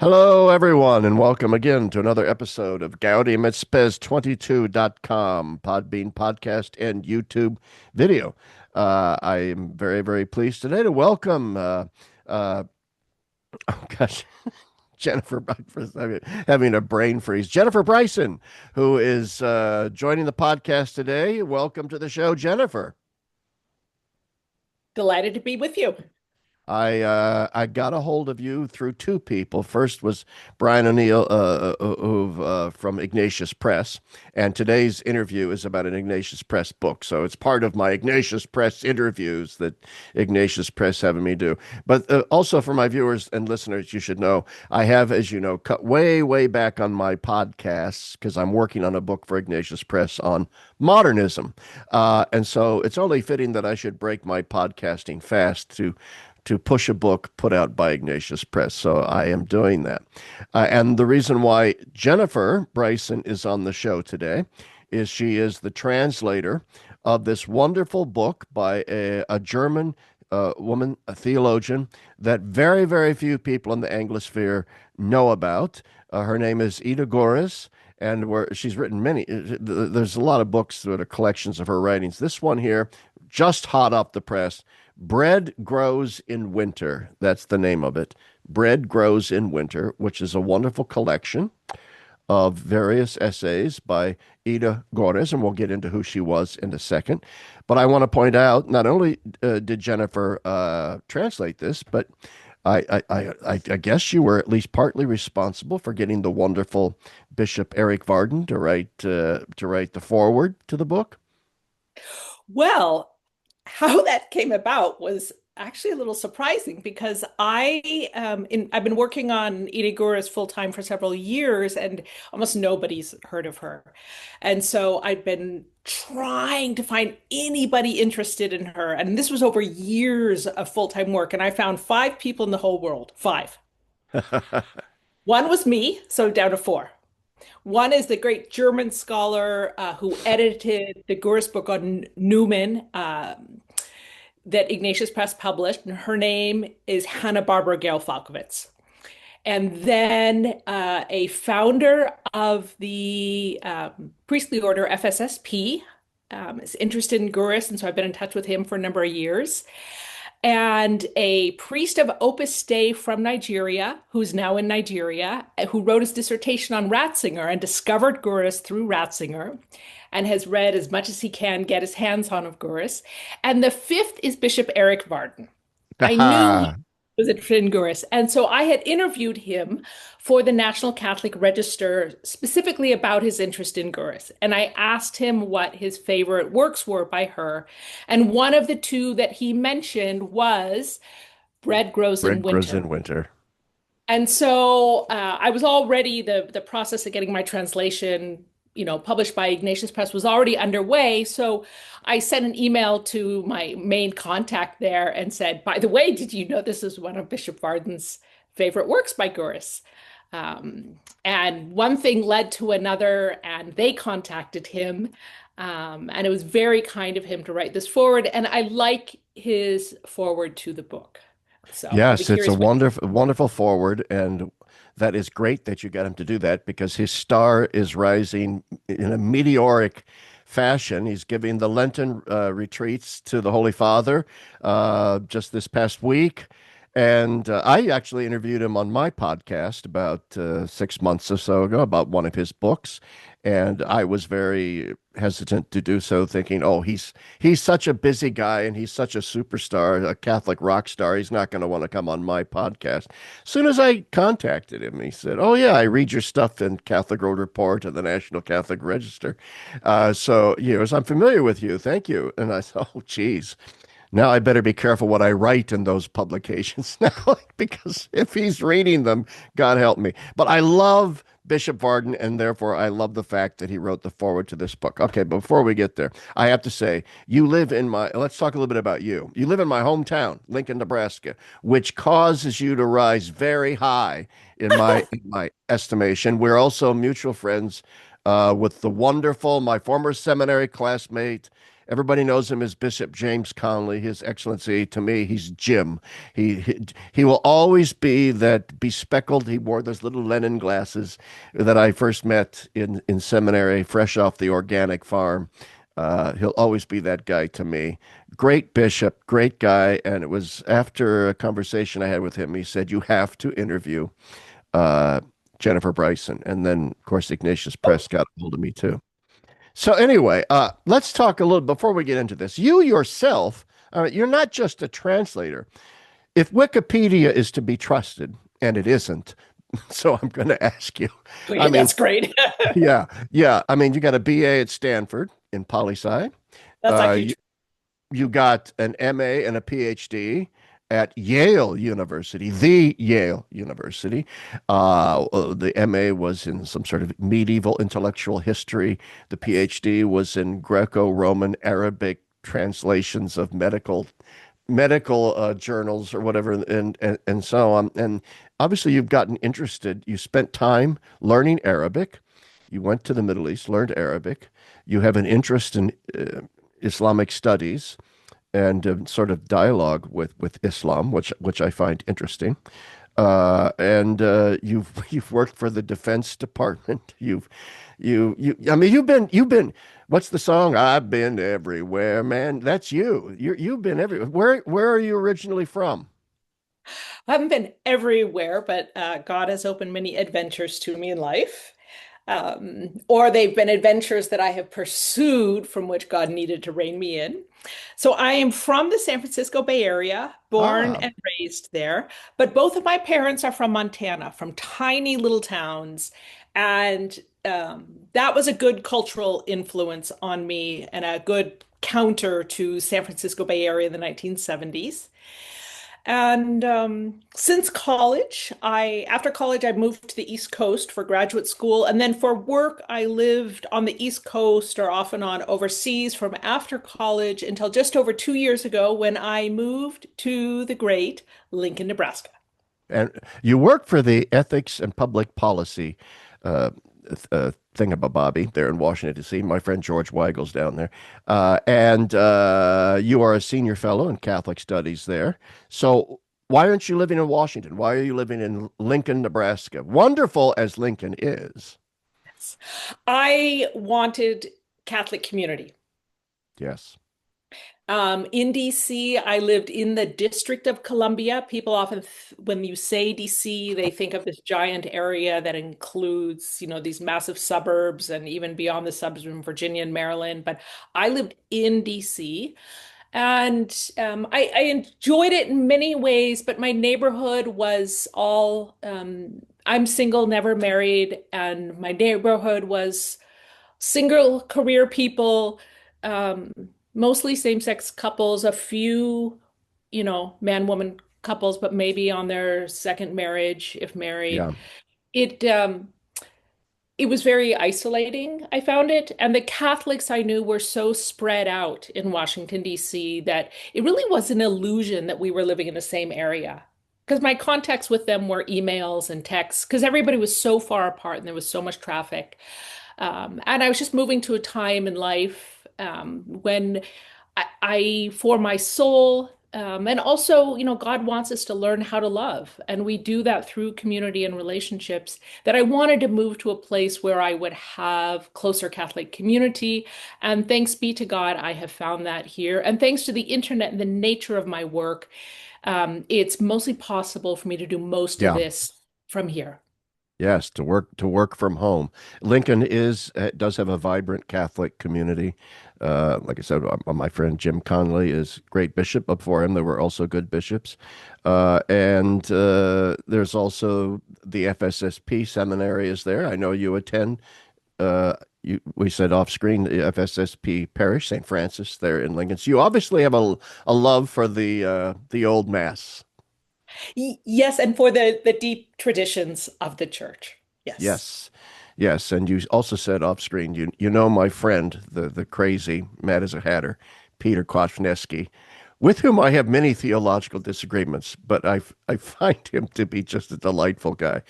Hello, everyone, and welcome again to another episode of GaudiumEtSpes22.com, Podbean podcast, and YouTube video. I am very, very pleased today to welcome, uh, oh gosh, Jennifer, having a brain freeze. Jennifer Bryson, who is joining the podcast today. Welcome to the show, Jennifer. Delighted to be with you. I got a hold of you through two people. First was Brian O'Neill, from Ignatius Press, and today's interview is about an Ignatius Press book. So it's part of my Ignatius Press interviews that Ignatius Press having me do. But also for my viewers and listeners, you should know I have, as you know, cut way, way back on my podcasts because I'm working on a book for Ignatius Press on modernism, and so it's only fitting that I should break my podcasting fast to push a book put out by Ignatius Press. So I am doing that. And the reason why Jennifer Bryson is on the show today is she is the translator of this wonderful book by a German woman, a theologian, that very, very few people in the Anglosphere know about. Her name is Ida Gorres. And where she's written many, there's a lot of books that are collections of her writings. This one here, just hot off the press, Bread Grows in Winter. That's the name of it. Bread Grows in Winter, which is a wonderful collection of various essays by Ida Gorres, and we'll get into who she was in a second. But I want to point out, not only did Jennifer translate this, but I guess you were at least partly responsible for getting the wonderful Bishop Eric Varden to write the foreword to the book. Well, how that came about was actually a little surprising because I've been working on Ida Gura's full time for several years, and almost nobody's heard of her. And so I've been trying to find anybody interested in her. And this was over years of full-time work. And I found five people in the whole world. Five. One was me, so down to four. One is the great German scholar who edited the Gurus book on Newman that Ignatius Press published, and her name is Hannah Barbara Gail Falkowitz. And then a founder of the priestly order FSSP is interested in Gurus, and so I've been in touch with him for a number of years. And a priest of Opus Dei from Nigeria, who's now in Nigeria, who wrote his dissertation on Ratzinger and discovered Gurus through Ratzinger and has read as much as he can get his hands on of Gurus. And the fifth is Bishop Eric Varden. I knew he was interested in Gurus. And so I had interviewed him for the National Catholic Register specifically about his interest in Gurus. And I asked him what his favorite works were by her. And one of the two that he mentioned was Bread Grows in Bread Grows Winter. in Winter. And so I was already, the process of getting my translation, published by Ignatius Press was already underway. So I sent an email to my main contact there and said, by the way, did you know this is one of Bishop Varden's favorite works by Gurus? And one thing led to another, and they contacted him. And it was very kind of him to write this forward. And I like his forward to the book. So I'll be Yes, it's a curious what. wonderful, wonderful forward, and that is great that you got him to do that because his star is rising in a meteoric fashion. He's giving the Lenten retreats to the Holy Father just this past week. And I actually interviewed him on my podcast about 6 months or so ago about one of his books. And I was very hesitant to do so, thinking, oh, he's such a busy guy and he's such a superstar, a Catholic rock star. He's not going to want to come on my podcast. As soon as I contacted him, he said, oh, yeah, I read your stuff in Catholic Road Report and the National Catholic Register. So, as I'm familiar with you, thank you. And I thought, oh, geez. Now I better be careful what I write in those publications now, because if he's reading them, God help me. But I love Bishop Varden, and therefore I love the fact that he wrote the foreword to this book. Okay, before we get there, I have to say, let's talk a little bit about you. You live in my hometown, Lincoln, Nebraska, which causes you to rise very high in my estimation. We're also mutual friends with my former seminary classmate Everybody knows him as Bishop James Conley. His Excellency, to me, he's Jim. He will always be that bespectacled. He wore those little Lenin glasses that I first met in seminary, fresh off the organic farm. He'll always be that guy to me. Great bishop, great guy. And it was after a conversation I had with him, he said, "You have to interview uh, Jennifer Bryson." And then, of course, Ignatius Press got a hold of me too. So anyway, let's talk a little before we get into this. You yourself, you're not just a translator. If Wikipedia is to be trusted, and it isn't, so I'm going to ask you. I Okay, mean, that's great. yeah, yeah. I mean, you got a BA at Stanford in poli sci. That's actually You, you got an MA and a PhD at Yale University, the Yale University. The MA was in some sort of medieval intellectual history. The PhD was in Greco-Roman Arabic translations of medical journals or whatever, and so on. And obviously, you've gotten interested. You spent time learning Arabic. You went to the Middle East, learned Arabic. You have an interest in Islamic studies and sort of dialogue with Islam, which I find interesting. And you've worked for the Defense Department. You. I mean, you've been. What's the song? I've been everywhere, man. That's you. You've been everywhere. Where are you originally from? I haven't been everywhere, but God has opened many adventures to me in life. Or they've been adventures that I have pursued from which God needed to rein me in. So I am from the San Francisco Bay Area, born Ah, and raised there, but both of my parents are from Montana, from tiny little towns. And that was a good cultural influence on me and a good counter to San Francisco Bay Area in the 1970s. And since college, after college, I moved to the East Coast for graduate school. And then for work, I lived on the East Coast or off and on overseas from after college until just over 2 years ago when I moved to the great Lincoln, Nebraska. and you work for the Ethics and Public Policy uh, thingamabobby there in Washington, D.C. My friend George Weigel's down there. And you are a senior fellow in Catholic Studies there. So why aren't you living in Washington? Why are you living in Lincoln, Nebraska? Wonderful as Lincoln is. I wanted Catholic community. Yes. In DC, I lived in the District of Columbia. People often, when you say DC, they think of this giant area that includes, these massive suburbs and even beyond the suburbs in Virginia and Maryland. But I lived in DC and I enjoyed it in many ways, but my neighborhood was all, I'm single, never married, and my neighborhood was single career people, um, mostly same-sex couples, a few, man-woman couples, but maybe on their second marriage, if married. Yeah. It um, it was very isolating, I found it. And the Catholics I knew were so spread out in Washington, D.C., that it really was an illusion that we were living in the same area. Because my contacts with them were emails and texts, because everybody was so far apart and there was so much traffic. And I was just moving to a time in life when for my soul, and also, God wants us to learn how to love. And we do that through community and relationships. That I wanted to move to a place where I would have closer Catholic community. And thanks be to God, I have found that here. And thanks to the internet and the nature of my work, it's mostly possible for me to do most of Yeah. this from here. Yes, to work from home. Lincoln does have a vibrant Catholic community. Like I said, my friend Jim Conley is great bishop. Before him, there were also good bishops, and there's also the FSSP seminary is there. I know you attend. We said off screen the FSSP parish, St. Francis, there in Lincoln. So you obviously have a love for the old mass. Yes, and for the deep traditions of the church. Yes. Yes. Yes. And you also said off screen, you know my friend, the crazy, mad as a hatter, Peter Kwasniewski, with whom I have many theological disagreements, but I find him to be just a delightful guy.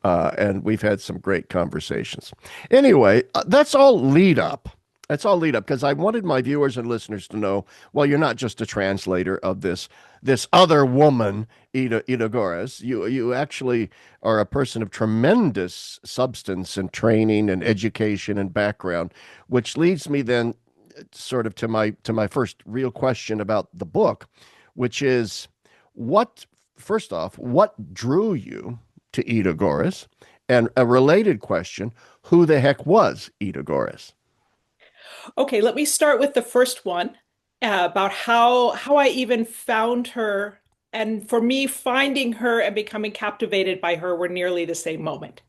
And we've had some great conversations. Anyway, that's all lead up. That's all lead up because I wanted my viewers and listeners to know, well, you're not just a translator of this other woman, Ida Gorres. You actually are a person of tremendous substance and training and education and background, which leads me then sort of to my first real question about the book, which is what first off, what drew you to Ida Gorres? And a related question, who the heck was Ida Gorres? Okay, let me start with the first one about how I even found her. And for me, finding her and becoming captivated by her were nearly the same moment.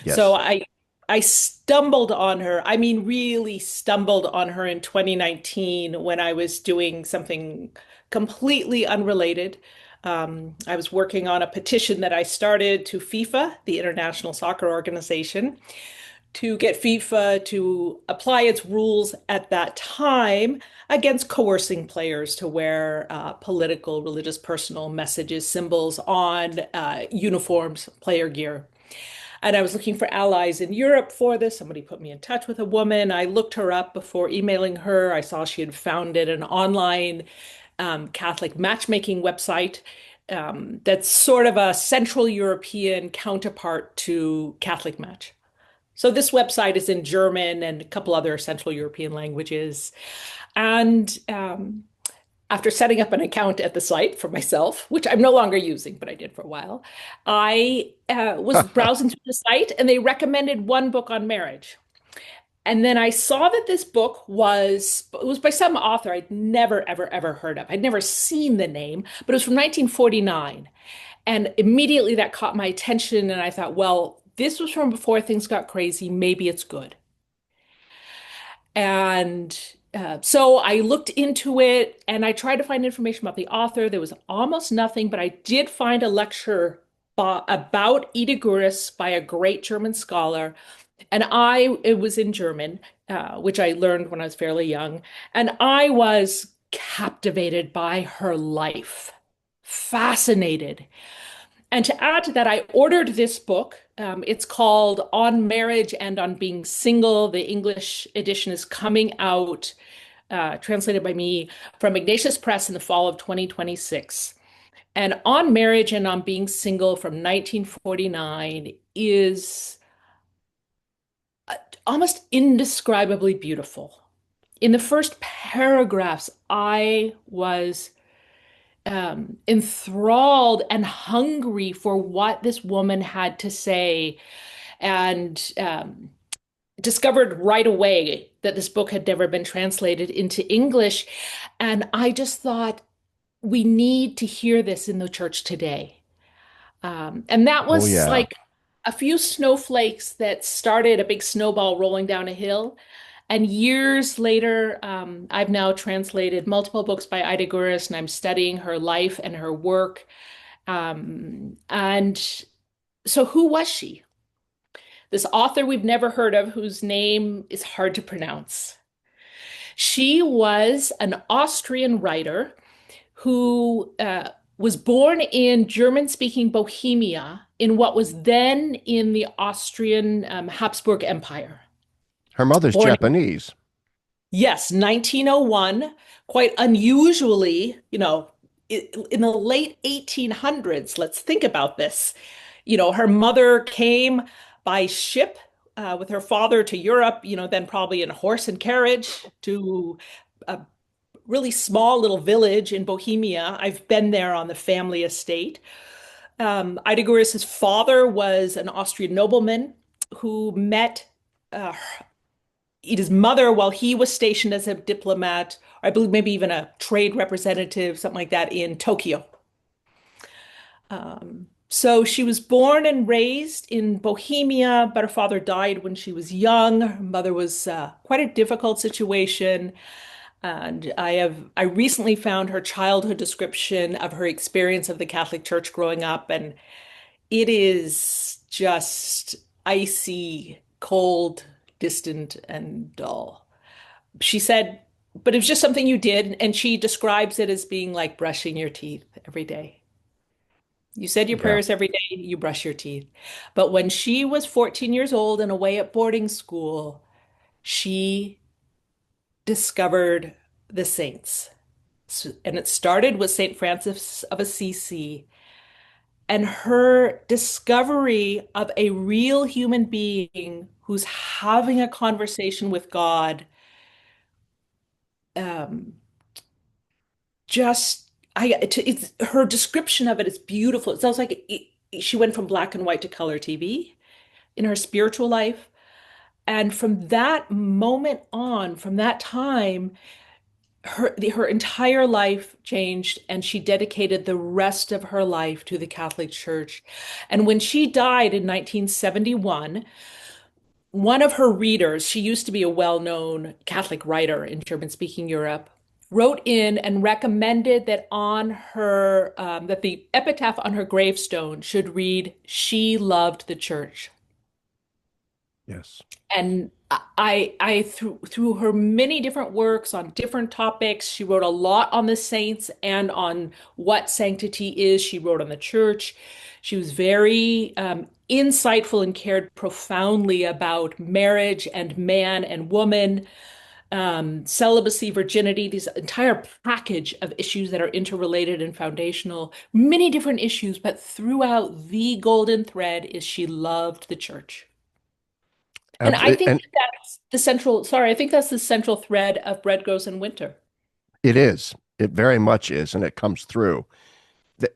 So Yes. I stumbled on her. I mean, really stumbled on her in 2019 when I was doing something completely unrelated. I was working on a petition that I started to FIFA, the International Soccer Organization, to get FIFA to apply its rules at that time against coercing players to wear political, religious, personal messages, symbols on uniforms, player gear. And I was looking for allies in Europe for this. Somebody put me in touch with a woman. I looked her up before emailing her. I saw she had founded an online Catholic matchmaking website that's sort of a Central European counterpart to Catholic Match. So this website is in German and a couple other Central European languages. And after setting up an account at the site for myself, which I'm no longer using, but I did for a while, I was browsing through the site and they recommended one book on marriage. And then I saw that this book was by some author I'd never, ever, ever heard of. I'd never seen the name, but it was from 1949. And immediately that caught my attention. And I thought, well, this was from before things got crazy. Maybe it's good. And so I looked into it and I tried to find information about the author. There was almost nothing, but I did find a lecture about Ida Guris by a great German scholar. And it was in German, which I learned when I was fairly young. And I was captivated by her life, fascinated. And to add to that, I ordered this book. It's called On Marriage and on Being Single. The English edition is coming out, translated by me from Ignatius Press in the fall of 2026. And On Marriage and on Being Single from 1949 is almost indescribably beautiful. In the first paragraphs, I was enthralled and hungry for what this woman had to say, and discovered right away that this book had never been translated into English. And I just thought, we need to hear this in the church today. And that Oh was yeah. like a few snowflakes that started a big snowball rolling down a hill. And years later, I've now translated multiple books by Ida Guris, and I'm studying her life and her work. And so, who was she? This author we've never heard of, whose name is hard to pronounce. She was an Austrian writer who was born in German-speaking Bohemia in what was then in the Austrian Habsburg Empire. Her mother's Born Japanese. Yes, 1901, quite unusually, in the late 1800s. Let's think about this. Her mother came by ship with her father to Europe, then probably in a horse and carriage to a really small little village in Bohemia. I've been there on the family estate. Ida Guris's father was an Austrian nobleman who met uh, Ida's mother while he was stationed as a diplomat, or I believe maybe even a trade representative, something like that, in Tokyo. So she was born and raised in Bohemia, but her father died when she was young. Her mother was quite a difficult situation. And I recently found her childhood description of her experience of the Catholic Church growing up, and it is just icy, cold, distant, and dull. She said, but it was just something you did, and she describes it as being like brushing your teeth every day. You said your Yeah. prayers every day, you brush your teeth. But when she was 14 years old and away at boarding school, she discovered the saints. And it started with St. Francis of Assisi and her discovery of a real human being who's having a conversation with God. Um, just it's her description of it is beautiful. It sounds like she went from black and white to color TV in her spiritual life. And from that moment on, from that time, her entire life changed, and she dedicated the rest of her life to the Catholic Church. And when she died in 1971, one of her readers, she used to be a well-known Catholic writer in German-speaking Europe, wrote in and recommended that on her that the epitaph on her gravestone should read, "She loved the church." Yes. And through her many different works on different topics, she wrote a lot on the saints and on what sanctity is. She wrote on the church. She was very insightful and cared profoundly about marriage and man and woman, celibacy, virginity, this entire package of issues that are interrelated and foundational, many different issues, but throughout the golden thread is she loved the church. And I Absolutely. think And that's the central, sorry, I think that's the central thread of Bread Grows in Winter. it is. It very much is, and it comes through.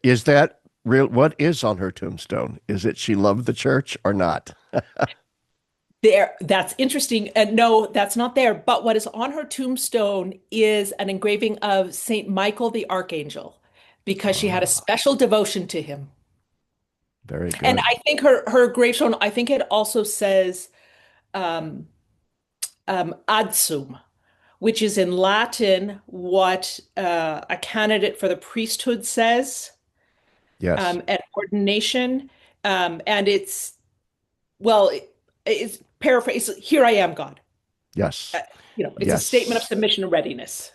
Is that real? What is on her tombstone? Is it she loved the church or not? There, that's interesting. And no, that's not there. But what is on her tombstone is an engraving of Saint Michael the Archangel, because she had a Ah, special devotion to him. very And good. I think her gravestone, I think it also says um, adsum, which is in Latin what a candidate for the priesthood says Yes. at ordination. And well, it's paraphrase, here I am, God. Uh, Yes. it's a statement of Yes. submission and readiness.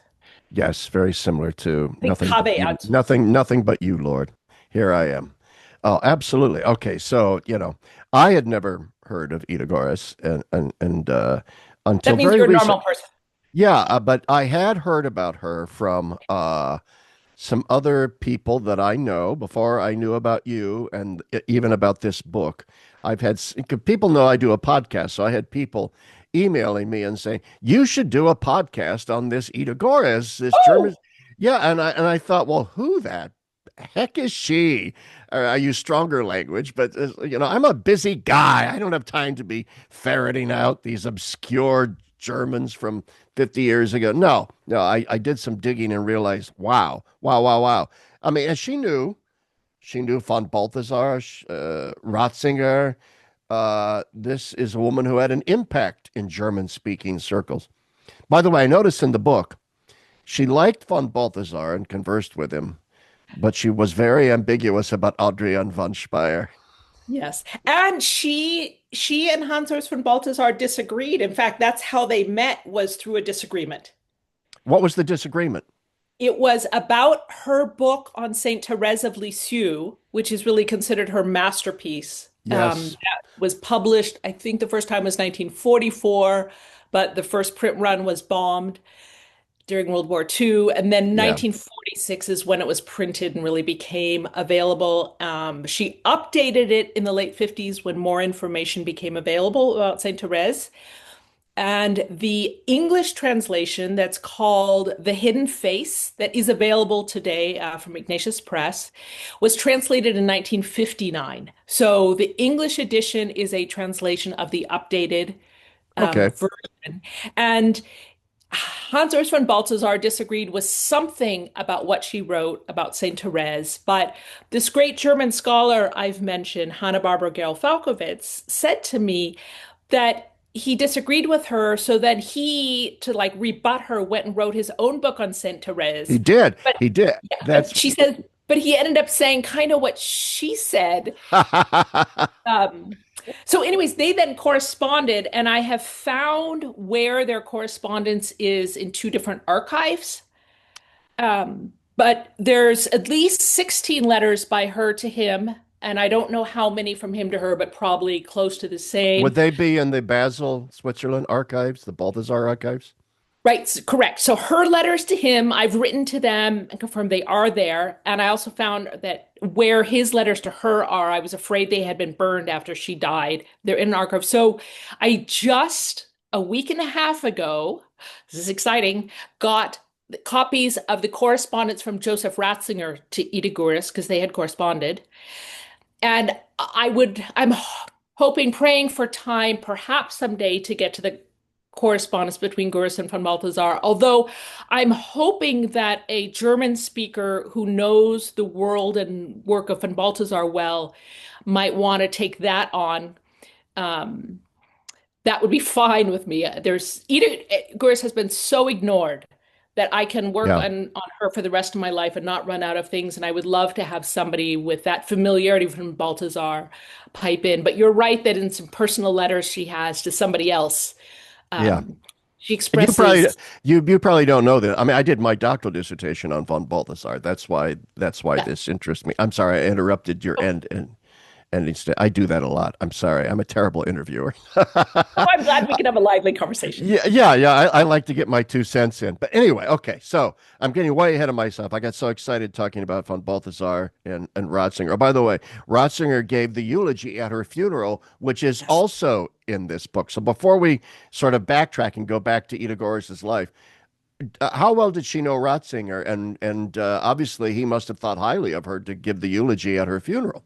Yes. Very similar to I think nothing but Habe you. adsum. Nothing but you, Lord. Here I am. Oh, absolutely. Okay. So, I had never heard of Ida Gorres and until That means very you're a recent. normal person. Yeah, but I had heard about her from some other people that I know before I knew about you and even about this book. I've had 'Cause people know I do a podcast, so I had people emailing me and saying you should do a podcast on this Ida Gorres, this German. Oh, Yeah, and I thought, well, who the heck is she? I use stronger language, but I'm a busy guy. I don't have time to be ferreting out these obscure Germans from 50 years ago. No, no, I did some digging and realized, wow, wow, wow, wow. I mean, and she knew von Balthasar, Ratzinger. This is a woman who had an impact in German speaking circles. By the way, I noticed in the book, she liked von Balthasar and conversed with him, but she was very ambiguous about Adrian von Speyer. yes. And she and Hans Urs von Balthasar disagreed. In fact, that's how they met, was through a disagreement. What was the disagreement? It was about her book on Saint Therese of Lisieux, which is really considered her masterpiece. Yes, That was published, I think the first time was 1944, but the first print run was bombed during World War II. And then yeah. 1946 is when it was printed and really became available. She updated it in the late 50s when more information became available about Saint Therese. And the English translation that's called The Hidden Face, that is available today from Ignatius Press, was translated in 1959. So the English edition is a translation of the updated Okay. version. And Hans Urs von Balthasar disagreed with something about what she wrote about Saint Therese, but this great German scholar I've mentioned, Hanna Barbara Gerl-Falkowitz, said to me that he disagreed with her, so that he, to like rebut her, went and wrote his own book on Saint He Therese. did. But He did. yeah, That's but she said, but he ended up saying kind of what she said. Um, so, anyways, they then corresponded, and I have found where their correspondence is in two different archives. But there's at least 16 letters by her to him, and I don't know how many from him to her, but probably close to the Would same. they be in the Basel, Switzerland archives, the Balthazar archives? Right, correct. So her letters to him, I've written to them and confirmed they are there. And I also found that where his letters to her are, I was afraid they had been burned after she died. They're in an archive. So I just a week and a half ago, this is exciting, got the copies of the correspondence from Joseph Ratzinger to Ida Gorres because they had corresponded. And I'm hoping, praying for time, perhaps someday to get to the correspondence between Gurus and von Balthasar. Although I'm hoping that a German speaker who knows the world and work of von Balthasar well might want to take that on. Um, that would be fine with me. There's Edith Gurus has been so ignored that I can work Yeah. on her for the rest of my life and not run out of things. And I would love to have somebody with that familiarity from Balthazar pipe in. But you're right that in some personal letters she has to somebody else, Yeah. um, she And expresses. you probably don't know that. I mean, I did my doctoral dissertation on von Balthasar. That's why Yeah. this interests me. I'm sorry I interrupted your end and instead I do that a lot. I'm sorry. I'm a terrible interviewer. Oh, I'm glad we can have a lively conversation. Yeah. I like to get my 2 cents in. But anyway, okay. So I'm getting way ahead of myself. I got so excited talking about von Balthasar and Ratzinger. Oh, by the way, Ratzinger gave the eulogy at her funeral, which is Yes. also in this book. So before we sort of backtrack and go back to Ida Gorges's life, how well did she know Ratzinger? And obviously he must have thought highly of her to give the eulogy at her funeral.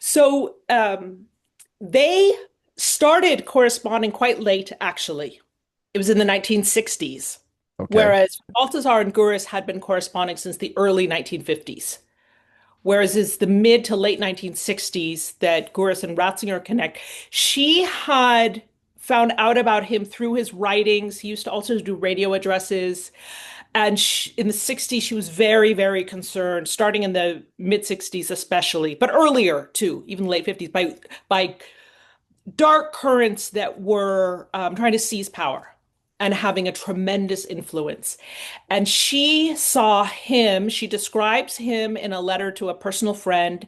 So they started corresponding quite late, actually. It was in the 1960s, Okay. whereas Balthazar and Gurus had been corresponding since the early 1950s. Whereas it's the mid to late 1960s that Gurus and Ratzinger connect. She had found out about him through his writings. He used to also do radio addresses. And in the 60s, she was very, very concerned, starting in the mid 60s, especially, but earlier too, even late 50s, by dark currents that were trying to seize power and having a tremendous influence. And she saw him, she describes him in a letter to a personal friend.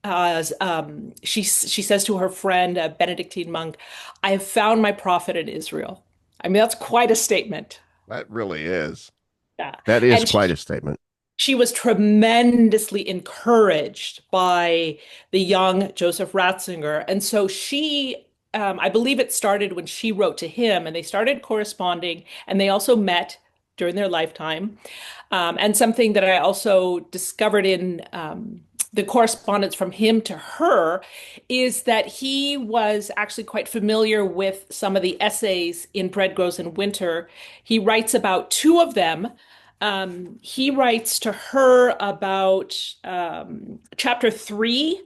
As she says to her friend, a Benedictine monk, I have found my prophet in Israel. I mean, that's quite a statement. That really is. Yeah. That is And quite a statement. she was tremendously encouraged by the young Joseph Ratzinger. And so I believe it started when she wrote to him and they started corresponding and they also met during their lifetime. And something that I also discovered in the correspondence from him to her is that he was actually quite familiar with some of the essays in Bread Grows in Winter. He writes about two of them. He writes to her about chapter 3,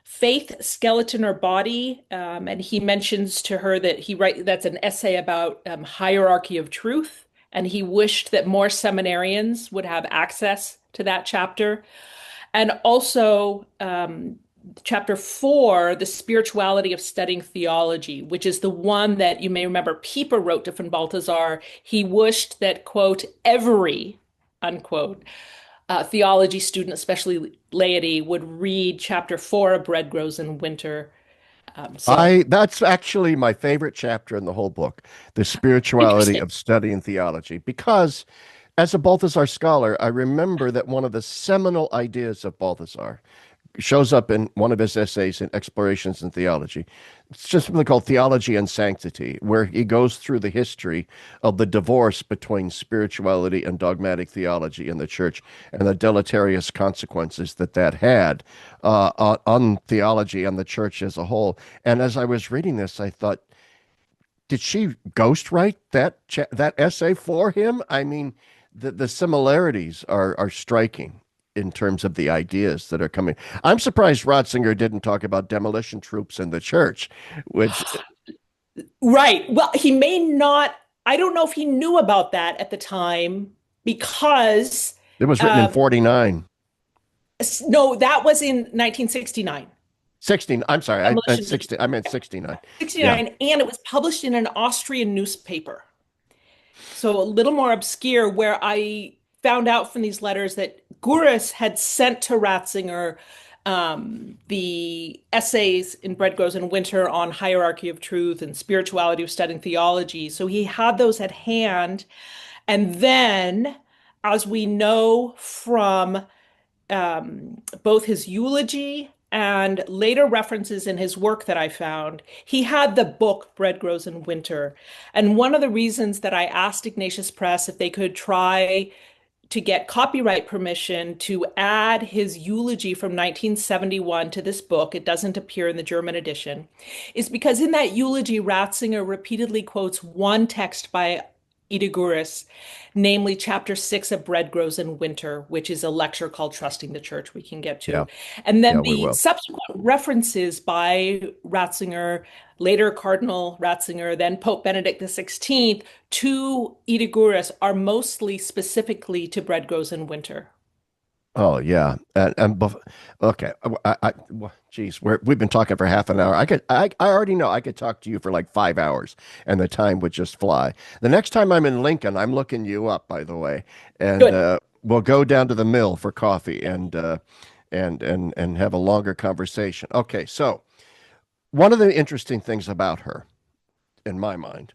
Faith, Skeleton or Body, and he mentions to her that that's an essay about hierarchy of truth, and he wished that more seminarians would have access to that chapter. And also, chapter 4, The Spirituality of Studying Theology, which is the one that you may remember Pieper wrote to von Balthasar. He wished that, quote, every, unquote, theology student, especially laity, would read chapter 4 of Bread Grows in Winter. So I That's actually my favorite chapter in the whole book, the spirituality interesting. of studying theology, because as a Balthasar scholar, I remember that one of the seminal ideas of Balthasar shows up in one of his essays in Explorations in Theology. It's just something called Theology and Sanctity, where he goes through the history of the divorce between spirituality and dogmatic theology in the church and the deleterious consequences that that had on theology and the church as a whole. And as I was reading this, I thought, did she ghostwrite that essay for him? I mean, the similarities are striking in terms of the ideas that are coming. I'm surprised Ratzinger didn't talk about demolition troops in the church, which Right. Well, he may not, I don't know if he knew about that at the time because, it was written in um, 49. no, that was in 1969. 16. I'm sorry. I meant Demolition 60. I meant 69. Yeah. 69, and it was published in an Austrian newspaper. So a little more obscure, where I found out from these letters that Gurus had sent to Ratzinger the essays in Bread Grows in Winter on hierarchy of truth and spirituality of studying theology. So he had those at hand. And then, as we know from both his eulogy and later references in his work that I found, he had the book Bread Grows in Winter. And one of the reasons that I asked Ignatius Press if they could try to get copyright permission to add his eulogy from 1971 to this book, it doesn't appear in the German edition, is because in that eulogy, Ratzinger repeatedly quotes one text by Ida Gorres, namely chapter 6 of Bread Grows in Winter, which is a lecture called Trusting the Church we can get Yeah. to. And Yeah, then we the will. subsequent references by Ratzinger, later Cardinal Ratzinger, then Pope Benedict XVI, to Ida Gorres are mostly specifically to Bread Grows in Winter. Oh yeah, okay. Geez, we've been talking for half an hour. I already know I could talk to you for like 5 hours, and the time would just fly. The next time I'm in Lincoln, I'm looking you up, by the way, and Good. we'll go down to the mill for coffee and have a longer conversation. Okay, so one of the interesting things about her, in my mind,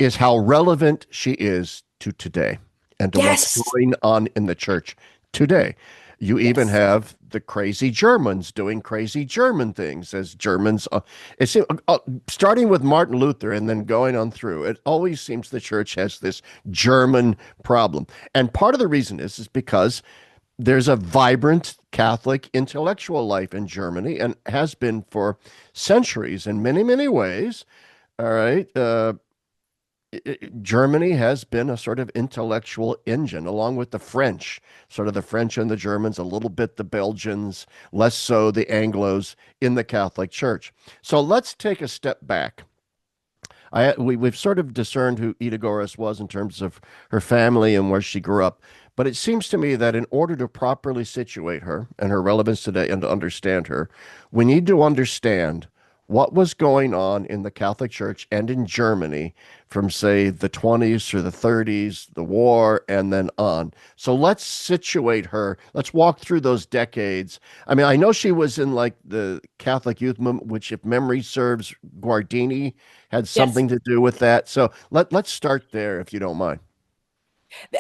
is how relevant she is to today and to what's Yes. going on in the church today. You even Yes. have the crazy Germans doing crazy German things as Germans. Starting with Martin Luther and then going on through, it always seems the church has this German problem. And part of the reason is because there's a vibrant Catholic intellectual life in Germany and has been for centuries in many, many ways. All right. Germany has been a sort of intellectual engine, along with the French, sort of the French and the Germans, a little bit the Belgians, less so the Anglos in the Catholic Church. So let's take a step back. We've sort of discerned who Ida Gorres was in terms of her family and where she grew up. But it seems to me that in order to properly situate her and her relevance today and to understand her, we need to understand what was going on in the Catholic Church and in Germany from, say, the 20s through the 30s, the war, and then on. So let's situate her. Let's walk through those decades. I mean, I know she was in like the Catholic youth movement, which, if memory serves, Guardini had Yes. something to do with that. So let's start there, if you don't mind.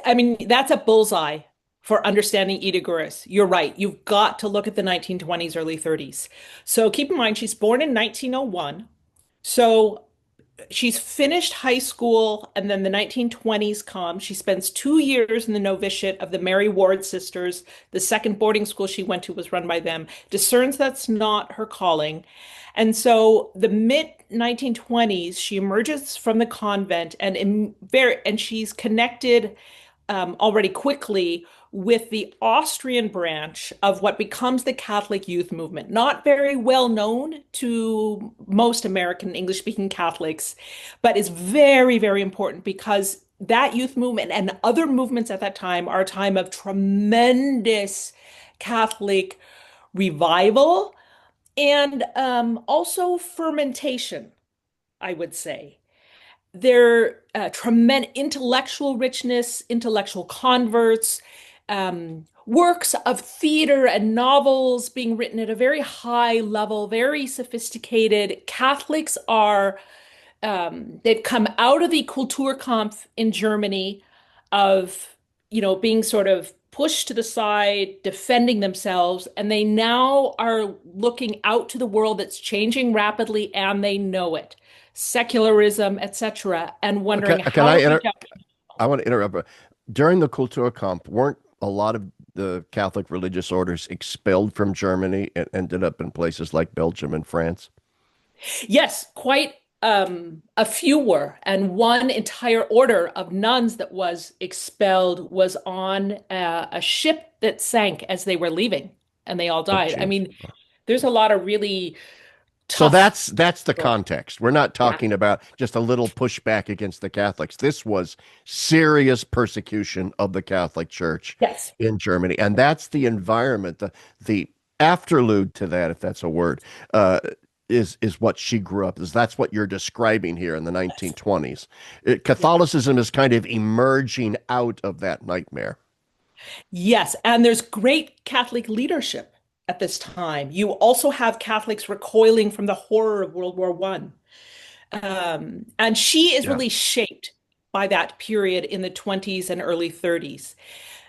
I mean, that's a bullseye for understanding Ida Guris. You're right. You've got to look at the 1920s, early 30s. So keep in mind, she's born in 1901. So she's finished high school, and then the 1920s come. She spends 2 years in the novitiate of the Mary Ward sisters. The second boarding school she went to was run by them. Discerns that's not her calling. And so the mid 1920s, she emerges from the convent and she's connected already quickly with the Austrian branch of what becomes the Catholic youth movement. Not very well known to most American English-speaking Catholics, but is very, very important because that youth movement and other movements at that time are a time of tremendous Catholic revival and also fermentation, I would say. Their tremendous intellectual richness, intellectual converts, works of theater and novels being written at a very high level, very sophisticated. Catholics are they've come out of the Kulturkampf in Germany of, being sort of pushed to the side, defending themselves, and they now are looking out to the world that's changing rapidly and they know it. Secularism, etc., and Can, wondering can how I to reach inter out. I want to interrupt. During the Kulturkampf, weren't a lot of the Catholic religious orders expelled from Germany and ended up in places like Belgium and France? Yes, quite a few were, and one entire order of nuns that was expelled was on a ship that sank as they were leaving, and they all Oh, died. I geez. mean, there's a lot of really So tough that's the stories. context. We're not Yeah. talking about just a little pushback against the Catholics. This was serious persecution of the Catholic Church Yes. in Germany, and that's the environment. The afterlude to that, if that's a word, is what she grew up. That's what you're describing here in the 1920s. Yes. Catholicism is kind of emerging out of that nightmare. Yes, and there's great Catholic leadership at this time. You also have Catholics recoiling from the horror of World War One. And she is Yeah. really shaped by that period in the 20s and early 30s.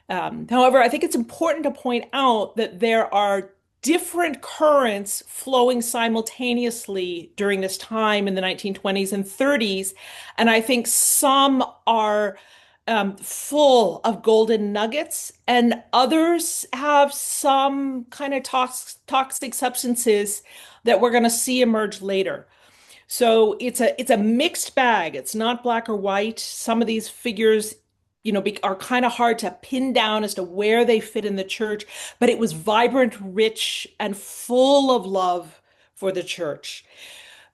However, I think it's important to point out that there are different currents flowing simultaneously during this time in the 1920s and 30s. And I think some are full of golden nuggets, and others have some kind of toxic substances that we're going to see emerge later. So it's a mixed bag. It's not black or white. Some of these figures, are kind of hard to pin down as to where they fit in the church, but it was vibrant, rich, and full of love for the church.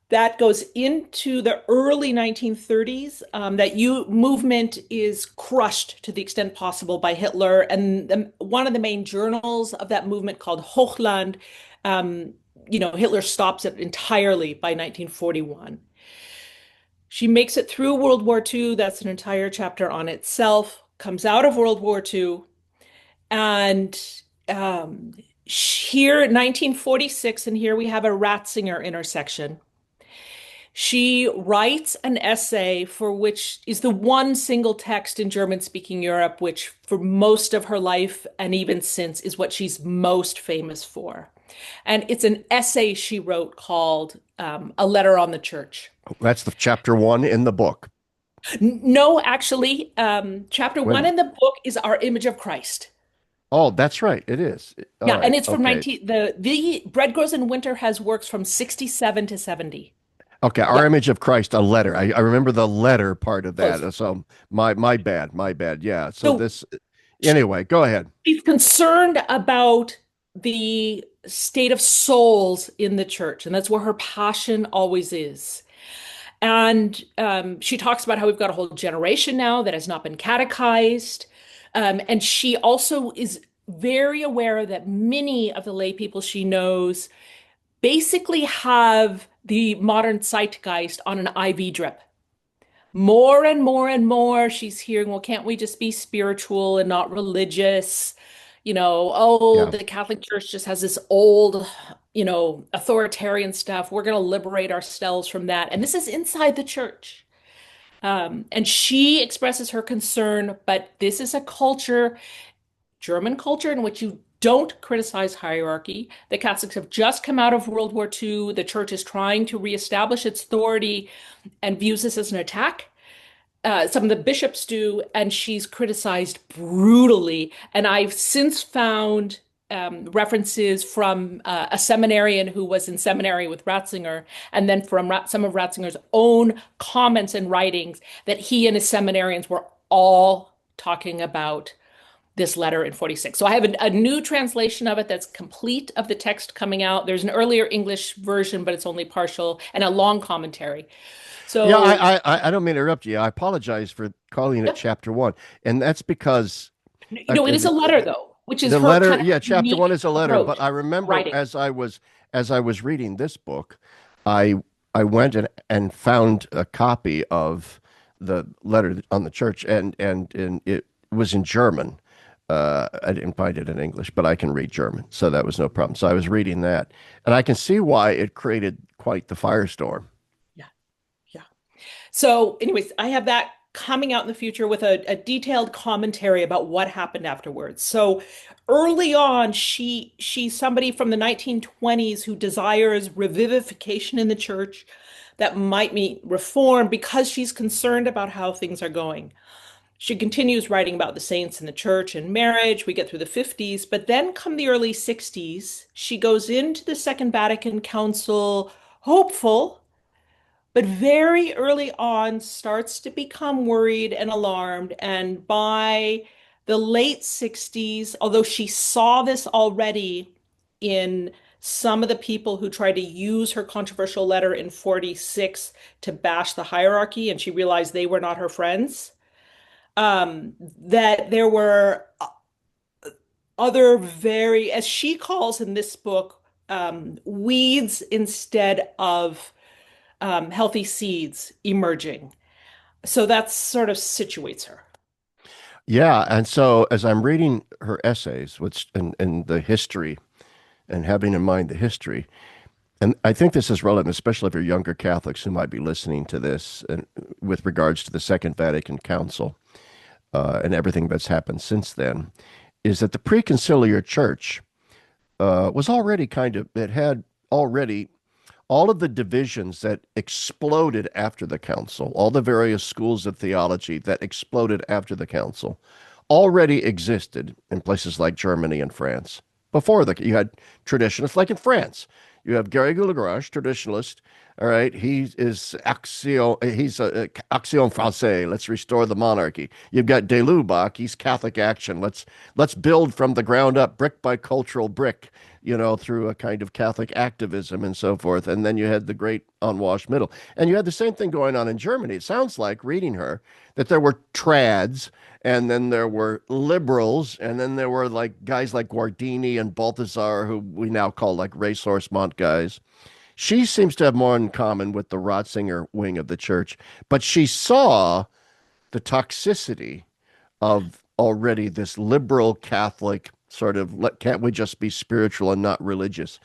That goes into the early 1930s. That movement is crushed to the extent possible by Hitler, and one of the main journals of that movement called Hochland, Hitler stops it entirely by 1941. She makes it through World War II. That's an entire chapter on itself. Comes out of World War II, and here, 1946, and here we have a Ratzinger intersection. She writes an essay for which is the one single text in German-speaking Europe, which for most of her life and even since is what she's most famous for. And it's an essay she wrote called A Letter on the Church. That's the chapter one in the book. No, actually, chapter Wait a one minute. in the book is Our Image of Christ. Oh, that's right. It is. All Yeah, and right. it's from Okay. 19 the Bread Grows in Winter has works from 67 to 70. Okay. Our Yeah, image of Christ, a letter. I remember the letter part of close. that. So my bad. My bad. Yeah. So So this anyway, go ahead. she's concerned about the state of souls in the church, and that's where her passion always is. And she talks about how we've got a whole generation now that has not been catechized. And she also is very aware that many of the lay people she knows basically have the modern zeitgeist on an IV drip. More and more and more, she's hearing, well, can't we just be spiritual and not religious? Oh, Yeah. the Catholic Church just has this old, authoritarian stuff. We're going to liberate ourselves from that. And this is inside the church. And she expresses her concern, but this is a culture, German culture, in which you don't criticize hierarchy. The Catholics have just come out of World War II. The church is trying to reestablish its authority and views this as an attack. Some of the bishops do, and she's criticized brutally. And I've since found references from a seminarian who was in seminary with Ratzinger, and then from some of Ratzinger's own comments and writings that he and his seminarians were all talking about this letter in 46. So I have a new translation of it that's complete of the text coming out. There's an earlier English version, but it's only partial, and a long commentary. Yeah, So, I don't mean to interrupt you. I apologize for calling it yeah. chapter one, and that's because It is a letter though, which is the her letter, kind of yeah, chapter unique one is a letter. approach But I remember writing. as I was reading this book, I I went and found a copy of the letter on the church, and it was in German. I didn't find it in English, but I can read German, so that was no problem. So I was reading that, and I can see why it created quite the firestorm. Yeah, yeah. So, anyways, I have that coming out in the future with a detailed commentary about what happened afterwards. So early on, she's somebody from the 1920s who desires revivification in the church that might mean reform because she's concerned about how things are going. She continues writing about the saints in the church and marriage. We get through the 50s, but then come the early 60s, she goes into the Second Vatican Council hopeful, but very early on starts to become worried and alarmed. And by the late 60s, although she saw this already in some of the people who tried to use her controversial letter in 46 to bash the hierarchy, and she realized they were not her friends, that there were other very, as she calls in this book, weeds instead of healthy seeds emerging. So that sort of situates her. Yeah, and so as I'm reading her essays, which and the history and having in mind the history. And I think this is relevant, especially for younger Catholics who might be listening to this, and with regards to the Second Vatican Council and everything that's happened since then, is that the preconciliar church was already it had already all of the divisions that exploded after the council, all the various schools of theology that exploded after the council, already existed in places like Germany and France. Before you had traditionalists, like in France. You have Gary Goulagrange, traditionalist. All right, he's Action Française. Let's restore the monarchy. You've got de Lubac. He's Catholic Action. Let's build from the ground up, brick by cultural brick, through a kind of Catholic activism and so forth. And then you had the great unwashed middle. And you had the same thing going on in Germany. It sounds like, reading her, that there were trads, and then there were liberals, and then there were like guys like Guardini and Balthazar, who we now call like racehorse Mont guys. She seems to have more in common with the Ratzinger wing of the church, but she saw the toxicity of already this liberal Catholic sort of can't we just be spiritual and not religious,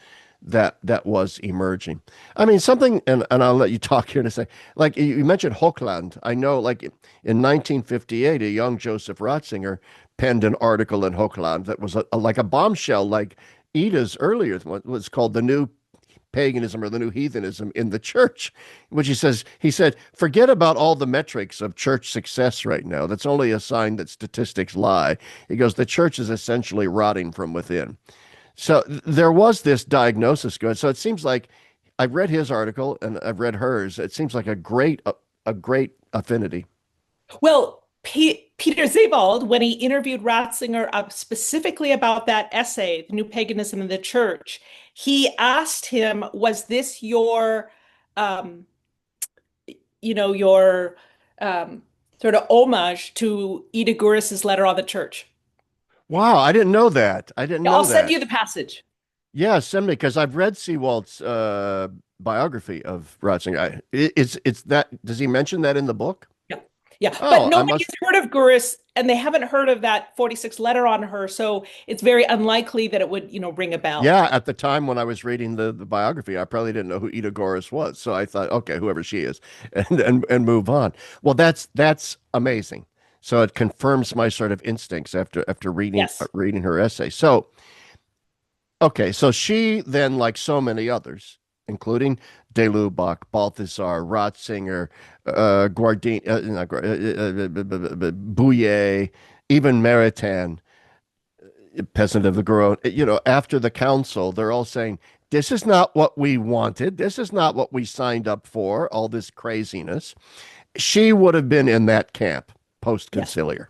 that was emerging. I mean, something, and I'll let you talk here in a second. Like you mentioned Hochland. I know, like in 1958, a young Joseph Ratzinger penned an article in Hochland that was like a bombshell, like Ida's earlier one was called "The New Paganism" or "The New Heathenism in the Church," which he said, forget about all the metrics of church success right now. That's only a sign that statistics lie. He goes, the church is essentially rotting from within. So there was this diagnosis going. So it seems like I've read his article and I've read hers. It seems like a great affinity. Well, Peter Sebald, when he interviewed Ratzinger specifically about that essay, The New Paganism in the Church, he asked him, was this um, your um, sort of homage to Ida Gorres's letter on the church? Wow, I didn't know that. I didn't Yeah, know I'll send that. you the passage. Yeah, send me because I've read Seawald's biography of Ratzinger. It's that. Does he mention that in the book? Yeah. Yeah. But Oh, I nobody's must. heard of Gurus and they haven't heard of that 46 letter on her. So it's very unlikely that it would, ring a bell. Yeah, at the time when I was reading the biography, I probably didn't know who Ida Gorres was. So I thought, okay, whoever she is, and move on. Well, that's amazing. So it confirms my sort of instincts after Yes. reading her essay. So okay, so she then, like so many others, including De Lubac, Balthasar, Ratzinger, Guardini, Bouillet, even Maritain, peasant of the Garonne, after the council, they're all saying, this is not what we wanted. This is not what we signed up for, all this craziness. She would have been in that camp Yes. post-conciliar.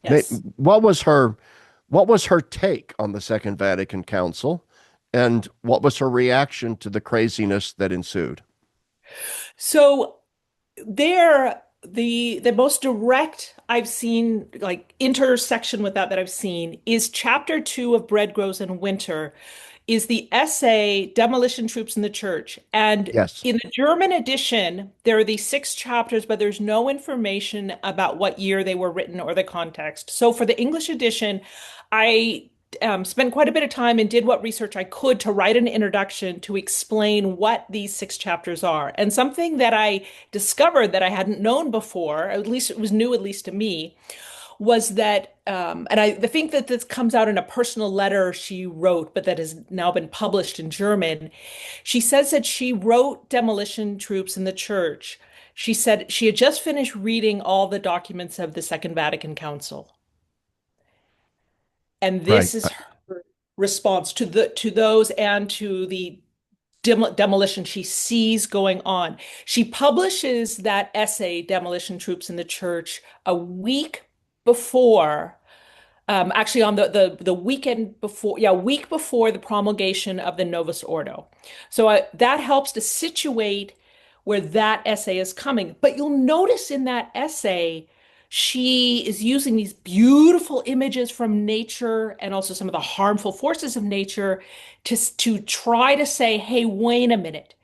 Yes. What was her take on the Second Vatican Council, and what was her reaction to the craziness that ensued? So there, the most direct I've seen, like intersection with that I've seen is chapter 2 of Bread Grows in Winter, is the essay Demolition Troops in the Church. And Yes. in the German edition, there are these 6 chapters, but there's no information about what year they were written or the context. So for the English edition, I spent quite a bit of time and did what research I could to write an introduction to explain what these 6 chapters are. And something that I discovered that I hadn't known before, at least it was new, at least to me, was that, and I think that this comes out in a personal letter she wrote, but that has now been published in German. She says that she wrote Demolition Troops in the Church. She said she had just finished reading all the documents of the Second Vatican Council. And Right. this is her response to those and to the demolition she sees going on. She publishes that essay, Demolition Troops in the Church, a week before, actually on the weekend before, yeah, week before the promulgation of the Novus Ordo. So that helps to situate where that essay is coming. But you'll notice in that essay, she is using these beautiful images from nature and also some of the harmful forces of nature to try to say, hey, wait a minute.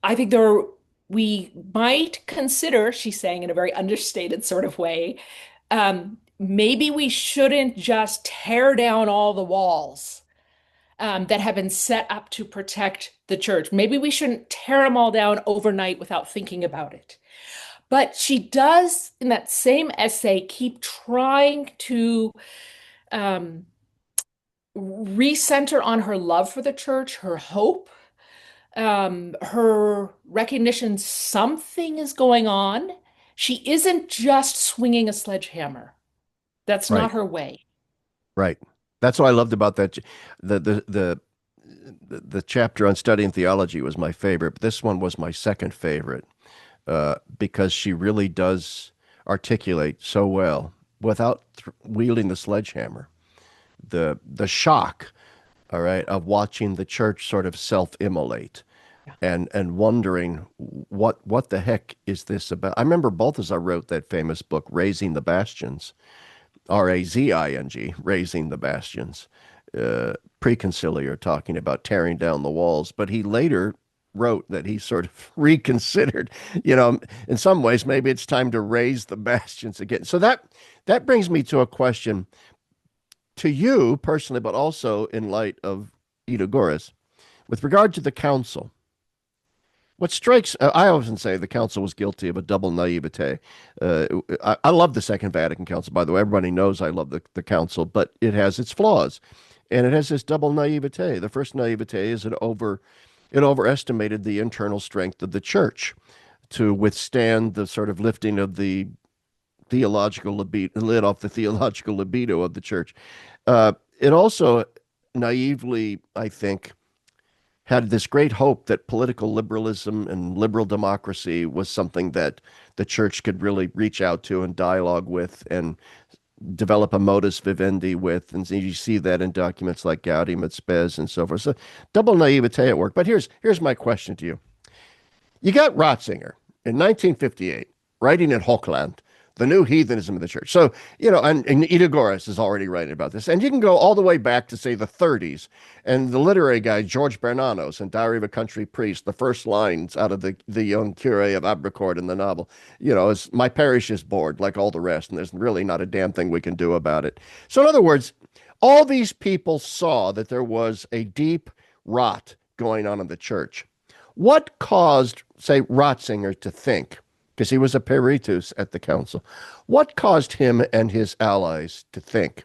I think we might consider, she's saying in a very understated sort of way, maybe we shouldn't just tear down all the walls that have been set up to protect the church. Maybe we shouldn't tear them all down overnight without thinking about it. But she does, in that same essay, keep trying to um, recenter on her love for the church, her hope, her recognition something is going on. She isn't just swinging a sledgehammer. That's not Right. her way. Right. That's what I loved about that. The the the the chapter on studying theology was my favorite, but this one was my second favorite because she really does articulate so well without wielding the sledgehammer. The shock, all right, of watching the church sort of self-immolate Yeah. and wondering what the heck is this about? I remember Balthazar wrote that famous book, Raising the Bastions, Razing, Raising the Bastions. Preconciliar, talking about tearing down the walls, but he later wrote that he sort of reconsidered, in some ways, maybe it's time to raise the bastions again. So that brings me to a question to you personally, but also in light of Ida Gorres, with regard to the council. What strikes, I often say the council was guilty of a double naivete. I love the Second Vatican Council, by the way. Everybody knows I love the council, but it has its flaws. And it has this double naivete. The first naivete is it overestimated the internal strength of the church to withstand the sort of lifting of the theological libido, lid off the theological libido of the church. It also naively, I think, had this great hope that political liberalism and liberal democracy was something that the church could really reach out to and dialogue with and develop a modus vivendi with. And so you see that in documents like Gaudium et Spes and so forth. So double naivete at work. But here's my question to you. You got Ratzinger in 1958 writing in Hochland, the new heathenism of the church. So, and Ida Gorres is already writing about this. And you can go all the way back to, say, the 30s. And the literary guy, George Bernanos, in Diary of a Country Priest, the first lines out of the young cure of Abricourt in the novel, is my parish is bored like all the rest, and there's really not a damn thing we can do about it. So, in other words, all these people saw that there was a deep rot going on in the church. What caused, say, Ratzinger to think, because he was a peritus at the council, what caused him and his allies to think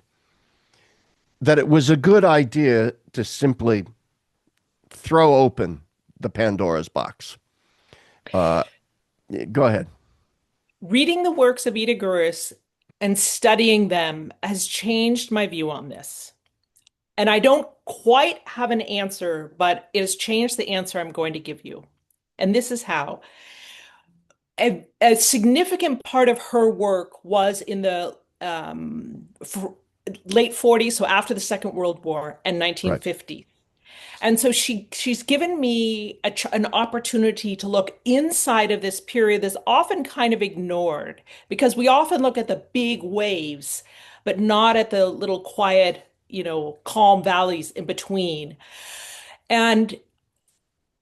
that it was a good idea to simply throw open the Pandora's box? Uh, Go ahead. Reading the works of Ida Guris and studying them has changed my view on this. And I don't quite have an answer, but it has changed the answer I'm going to give you. And this is how. A significant part of her work was in the late 40s, so after the Second World War and Right. 1950. And so she's given me an opportunity to look inside of this period that's often kind of ignored because we often look at the big waves, but not at the little quiet, calm valleys in between. And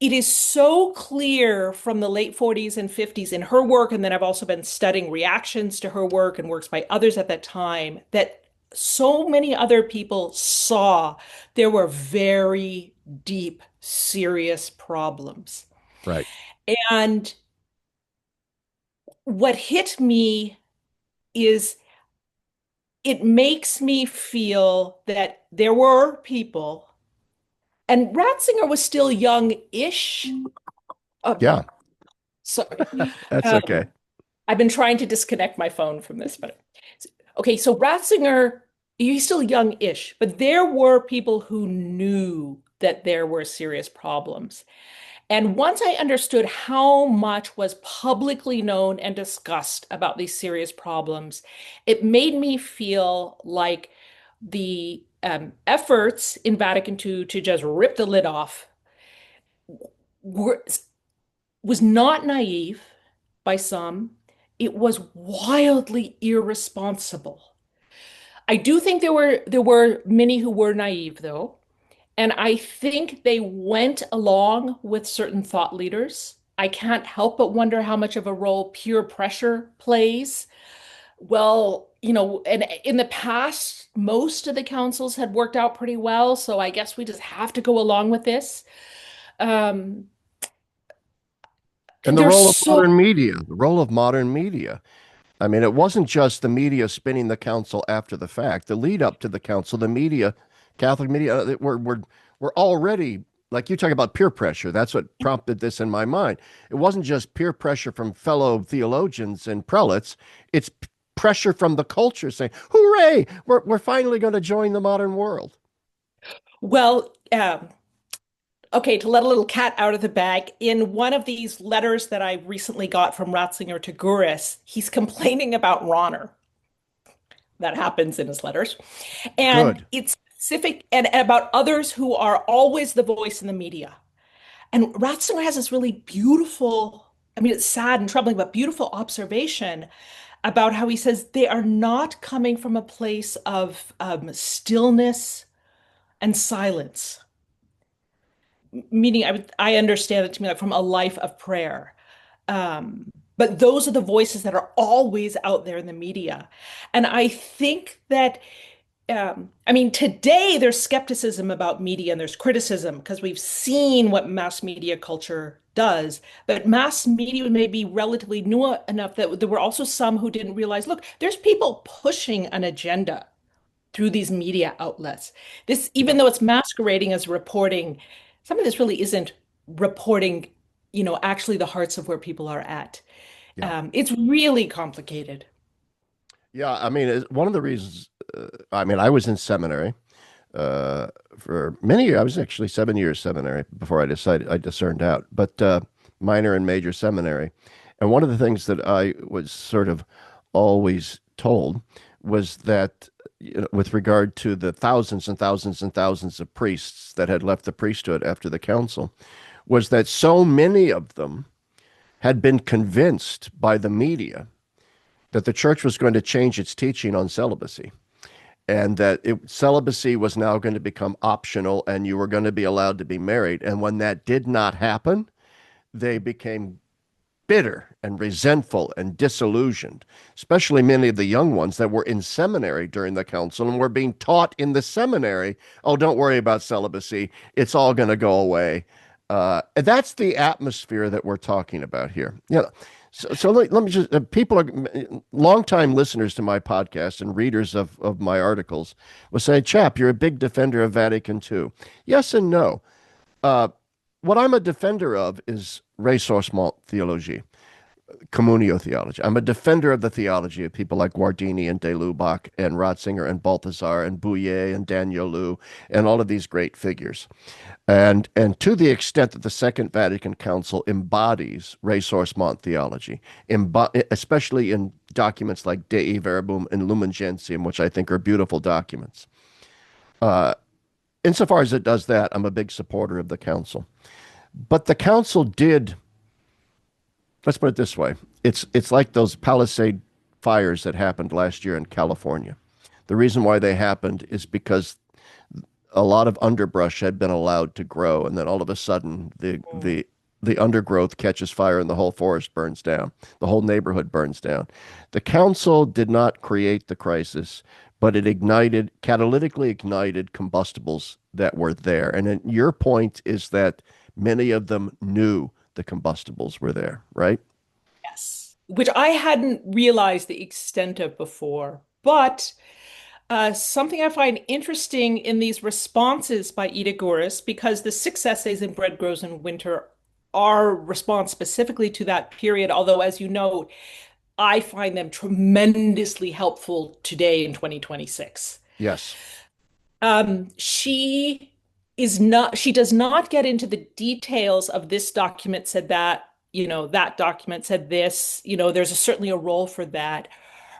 it is so clear from the late 40s and 50s in her work, and then I've also been studying reactions to her work and works by others at that time, that so many other people saw there were very deep, serious problems. Right. And what hit me is it makes me feel that there were people, and Ratzinger was still young-ish. Yeah, Sorry. that's okay. Um, I've been trying to disconnect my phone from this, but okay, so Ratzinger, he's still young-ish, but there were people who knew that there were serious problems. And once I understood how much was publicly known and discussed about these serious problems, it made me feel like the efforts in Vatican II to just rip the lid off were, was not naive by some. It was wildly irresponsible. I do think there were many who were naive though, and I think they went along with certain thought leaders. I can't help but wonder how much of a role peer pressure plays Well, and in the past, most of the councils had worked out pretty well, so I guess we just have to go along with this. Um, And there's so the role of modern media. I mean, it wasn't just the media spinning the council after the fact. The lead up to the council, the media, Catholic media, were already, like you talk about peer pressure. That's what prompted this in my mind. It wasn't just peer pressure from fellow theologians and prelates. It's pressure from the culture saying, "Hooray! We're finally going to join the modern world." well. Okay, to let a little cat out of the bag, in one of these letters that I recently got from Ratzinger to Gorres, he's complaining about Ronner. That happens in his letters. And Good. it's specific and about others who are always the voice in the media. And Ratzinger has this really beautiful, I mean, it's sad and troubling, but beautiful observation about how he says they are not coming from a place of stillness and silence. Meaning, I understand it to me like from a life of prayer. But those are the voices that are always out there in the media. And I think that I mean, today there's skepticism about media and there's criticism because we've seen what mass media culture does. But mass media may be relatively new enough that there were also some who didn't realize, look, there's people pushing an agenda through these media outlets. This, Yeah. even though it's masquerading as reporting, some of this really isn't reporting, actually the hearts of where people are at. Yeah. It's really complicated. Yeah. I mean, one of the reasons, I mean, I was in seminary uh, for many years. I was actually 7 years seminary before I discerned out, but minor and major seminary. And one of the things that I was sort of always told was that, with regard to the thousands and thousands and thousands of priests that had left the priesthood after the council, was that so many of them had been convinced by the media that the church was going to change its teaching on celibacy and that celibacy was now going to become optional and you were going to be allowed to be married. And when that did not happen, they became bitter and resentful and disillusioned, especially many of the young ones that were in seminary during the council and were being taught in the seminary, oh, don't worry about celibacy. It's all going to go away. And that's the atmosphere that we're talking about here. Yeah. So let me just, people are longtime listeners to my podcast and readers of my articles will say, Chap, you're a big defender of Vatican II. Yes and no. Uh, what I'm a defender of is ressourcement theology, communio theology. I'm a defender of the theology of people like Guardini and de Lubac and Ratzinger and Balthasar and Bouillet and Danielou and all of these great figures. And to the extent that the Second Vatican Council embodies ressourcement theology, especially in documents like Dei Verbum and Lumen Gentium, which I think are beautiful documents. Uh, Insofar as it does that, I'm a big supporter of the council. But the council did, let's put it this way, it's like those Palisade fires that happened last year in California. The reason why they happened is because a lot of underbrush had been allowed to grow, and then all of a sudden the undergrowth catches fire and the whole forest burns down. The whole neighborhood burns down. The council did not create the crisis, but it catalytically ignited combustibles that were there. And then your point is that many of them knew the combustibles were there, right? Yes. Which I hadn't realized the extent of before. But something I find interesting in these responses by Ida Gorres, because the 6 essays in Bread Grows in Winter are response specifically to that period, although, as you know, I find them tremendously helpful today in 2026. Yes. She does not get into the details of this document said that, that document said this, there's certainly a role for that.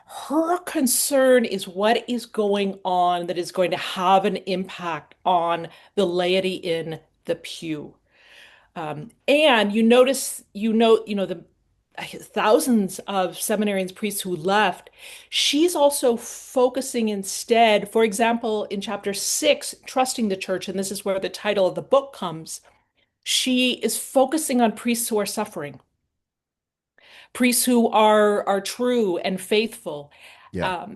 Her concern is what is going on that is going to have an impact on the laity in the pew. And the thousands of seminarians, priests who left. She's also focusing instead, for example, in chapter 6, Trusting the Church, and this is where the title of the book comes. She is focusing on priests who are suffering, priests who are true and faithful. Yeah.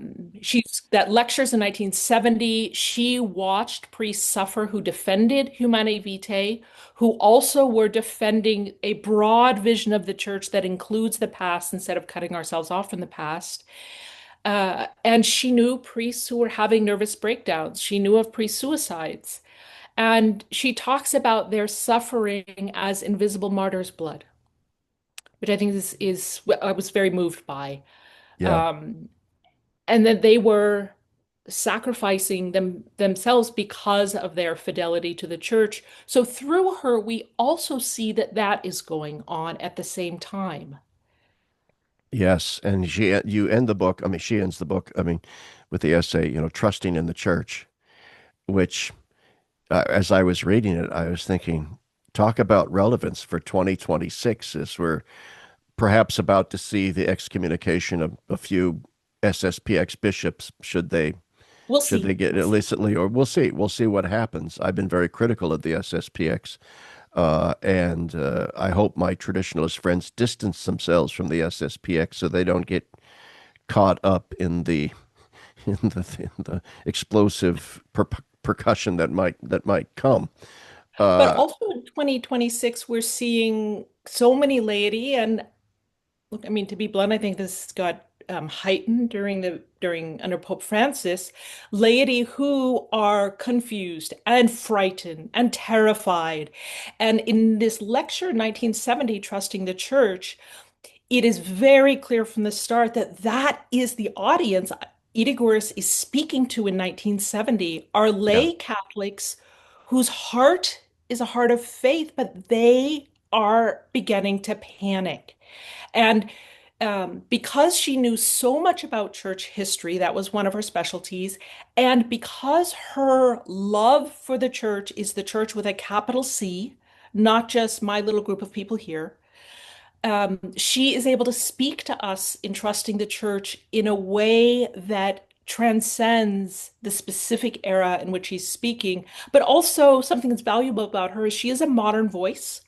She's that lectures in 1970. She watched priests suffer who defended Humanae Vitae, who also were defending a broad vision of the church that includes the past instead of cutting ourselves off from the past. And she knew priests who were having nervous breakdowns. She knew of priest suicides. And she talks about their suffering as invisible martyr's blood, which I think is what I was very moved by. Yeah. Um, and that they were sacrificing themselves because of their fidelity to the church. So through her, we also see that that is going on at the same time. Yes. And you end the book, I mean, she ends the book, I mean, with the essay, trusting in the church, which, as I was reading it, I was thinking, talk about relevance for 2026 as we're perhaps about to see the excommunication of a few SSPX bishops, We'll should they see. get We'll see. illicitly, or we'll see what happens. I've been very critical of the SSPX, and I hope my traditionalist friends distance themselves from the SSPX so they don't get caught up in the in the explosive percussion that might come. But Uh, also in 2026, we're seeing so many laity, and look, I mean, to be blunt, I think this got heightened during under Pope Francis, laity who are confused and frightened and terrified. And in this lecture, 1970, Trusting the Church, it is very clear from the start that that is the audience Ida Gorres is speaking to in 1970 are yeah, lay Catholics whose heart is a heart of faith, but they are beginning to panic. And because she knew so much about church history, that was one of her specialties. And because her love for the church is the church with a capital C, not just my little group of people here, she is able to speak to us in trusting the church in a way that transcends the specific era in which she's speaking. But also, something that's valuable about her is she is a modern voice.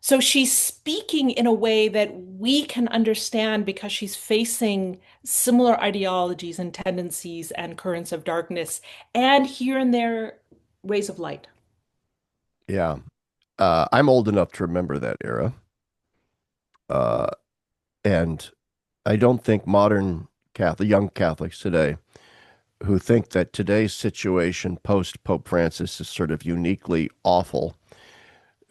So she's speaking in a way that we can understand because she's facing similar ideologies and tendencies and currents of darkness, and here and there, rays of light. yeah. I'm old enough to remember that era, uh, and I don't think modern young Catholics today who think that today's situation post Pope Francis is sort of uniquely awful,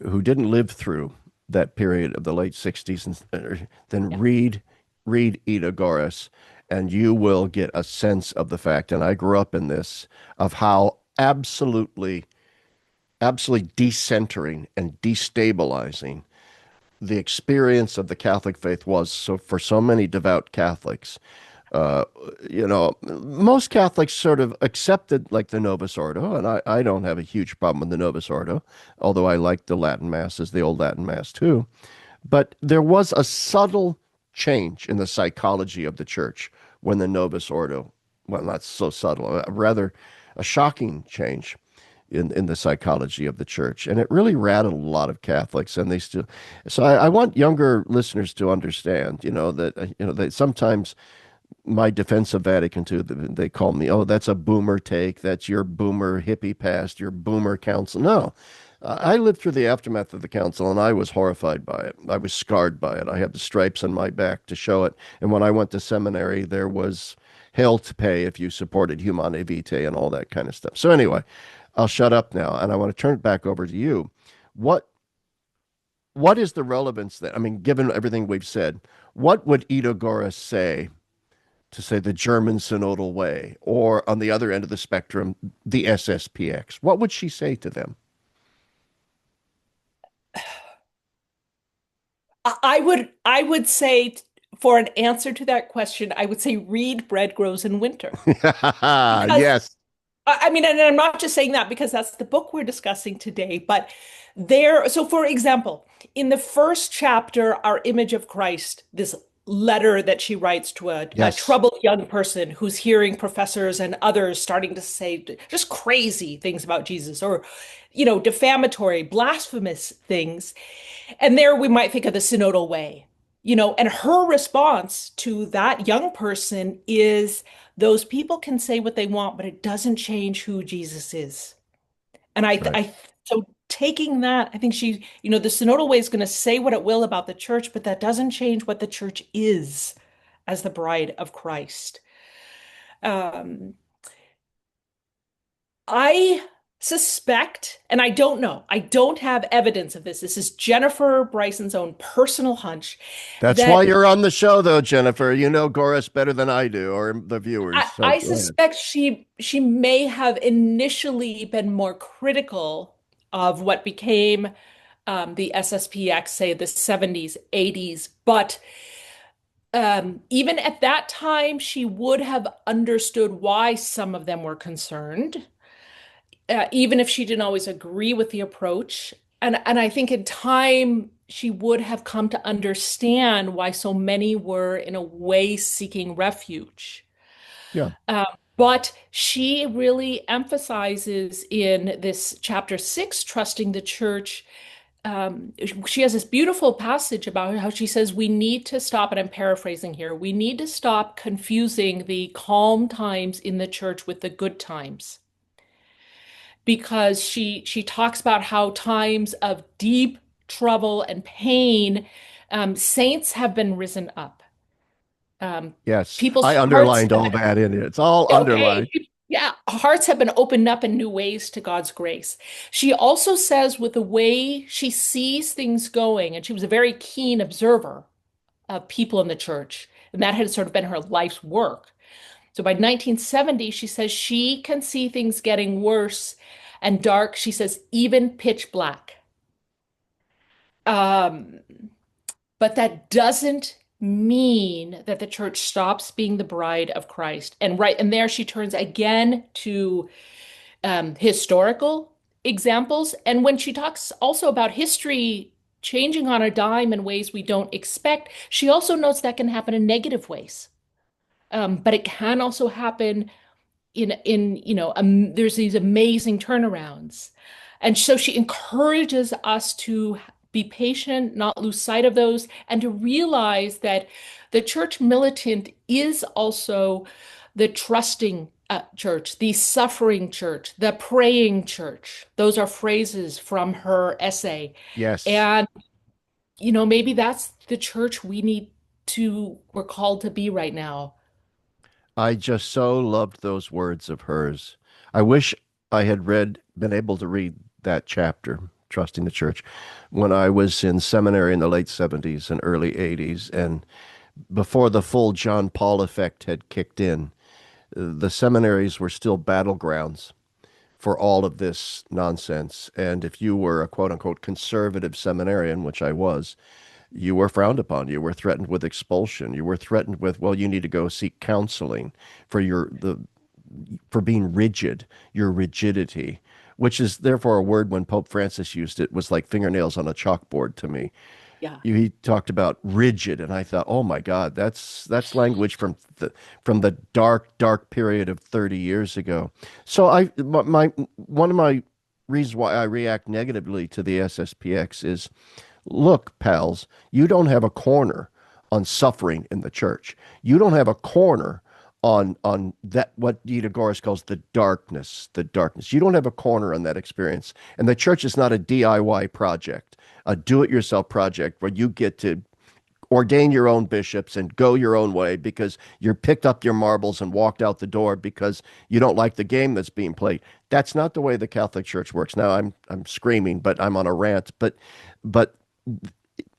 who didn't live through that period of the late 60s, and then Yeah. read Ida Gorres, and you will get a sense of the fact, and I grew up in this, of how absolutely decentering and destabilizing the experience of the Catholic faith was. So for so many devout Catholics, uh, most Catholics sort of accepted like the Novus Ordo, and I don't have a huge problem with the Novus Ordo, although I like the Latin Masses, the old Latin Mass too. But there was a subtle change in the psychology of the church when the Novus Ordo, well, not so subtle, rather a shocking change in the psychology of the church. And it really rattled a lot of Catholics. And they still, so I want younger listeners to understand, that sometimes my defense of Vatican II, they call me, oh, that's a boomer take. That's your boomer hippie past, your boomer council. No, I lived through the aftermath of the council and I was horrified by it. I was scarred by it. I have the stripes on my back to show it. And when I went to seminary, there was hell to pay if you supported Humanae Vitae and all that kind of stuff. So anyway, I'll shut up now and I want to turn it back over to you. What what is the relevance that, I mean, given everything we've said, what would Ida Gorres say to say the German synodal way, or on the other end of the spectrum, the SSPX? What would she say to them? I would say for an answer to that question, I would say read Bread Grows in Winter. Because Yes. I mean, and I'm not just saying that because that's the book we're discussing today, but so for example, in the first chapter, our image of Christ, this letter that she writes to a Yes. troubled young person who's hearing professors and others starting to say just crazy things about Jesus or, defamatory, blasphemous things. And there we might think of the synodal way. and her response to that young person is those people can say what they want, but it doesn't change who Jesus is. And Right. so taking that, I think the synodal way is going to say what it will about the church, but that doesn't change what the church is as the bride of Christ. Um, I suspect, and I don't know, I don't have evidence of this. This is Jennifer Bryson's own personal hunch That's why that you're on the show, though, Jennifer. You know Gorres better than I do, or the viewers. So I go ahead. suspect she may have initially been more critical of what became the SSPX, say the 70s, 80s, but even at that time, she would have understood why some of them were concerned, even if she didn't always agree with the approach. And I think in time, she would have come to understand why so many were, in a way, seeking refuge. Yeah. Uh, but she really emphasizes in this chapter 6, trusting the church. She has this beautiful passage about how she says we need to stop, and I'm paraphrasing here, we need to stop confusing the calm times in the church with the good times. Because she talks about how times of deep trouble and pain, saints have been risen up. Um, Yes. people's I hearts underlined have all been that in it. It's all okay. underlined. Yeah, hearts have been opened up in new ways to God's grace. She also says, with the way she sees things going, and she was a very keen observer of people in the church, and that had sort of been her life's work. So by 1970, she says she can see things getting worse and dark. She says, even pitch black. Um, but that doesn't mean that the church stops being the bride of Christ. And there she turns again to historical examples. And when she talks also about history changing on a dime in ways we don't expect, she also notes that can happen in negative ways. But it can also happen there's these amazing turnarounds. And so she encourages us to be patient, not lose sight of those, and to realize that the church militant is also the trusting church, the suffering church, the praying church. Those are phrases from her essay. Yes. And, maybe that's the church we're called to be right now. I just so loved those words of hers. I wish I had been able to read that chapter, Trusting the Church, when I was in seminary in the late 70s and early 80s, and before the full John Paul effect had kicked in. The seminaries were still battlegrounds for all of this nonsense. And if you were a quote unquote conservative seminarian, which I was, you were frowned upon. You were threatened with expulsion. You were threatened with, well, you need to go seek counseling for for being rigid, your rigidity, which is therefore a word when Pope Francis used it was like fingernails on a chalkboard to me. Yeah. He talked about rigid, and I thought, oh my God, that's language from the dark period of 30 years ago. So one of my reasons why I react negatively to the SSPX is, look, pals, you don't have a corner on suffering in the church. You don't have a corner on that what Ida Gorres calls the darkness, the darkness. You don't have a corner on that experience. And the church is not a DIY project, a do-it-yourself project where you get to ordain your own bishops and go your own way because you picked up your marbles and walked out the door because you don't like the game that's being played. That's not the way the Catholic Church works. Now I'm screaming, but I'm on a rant. But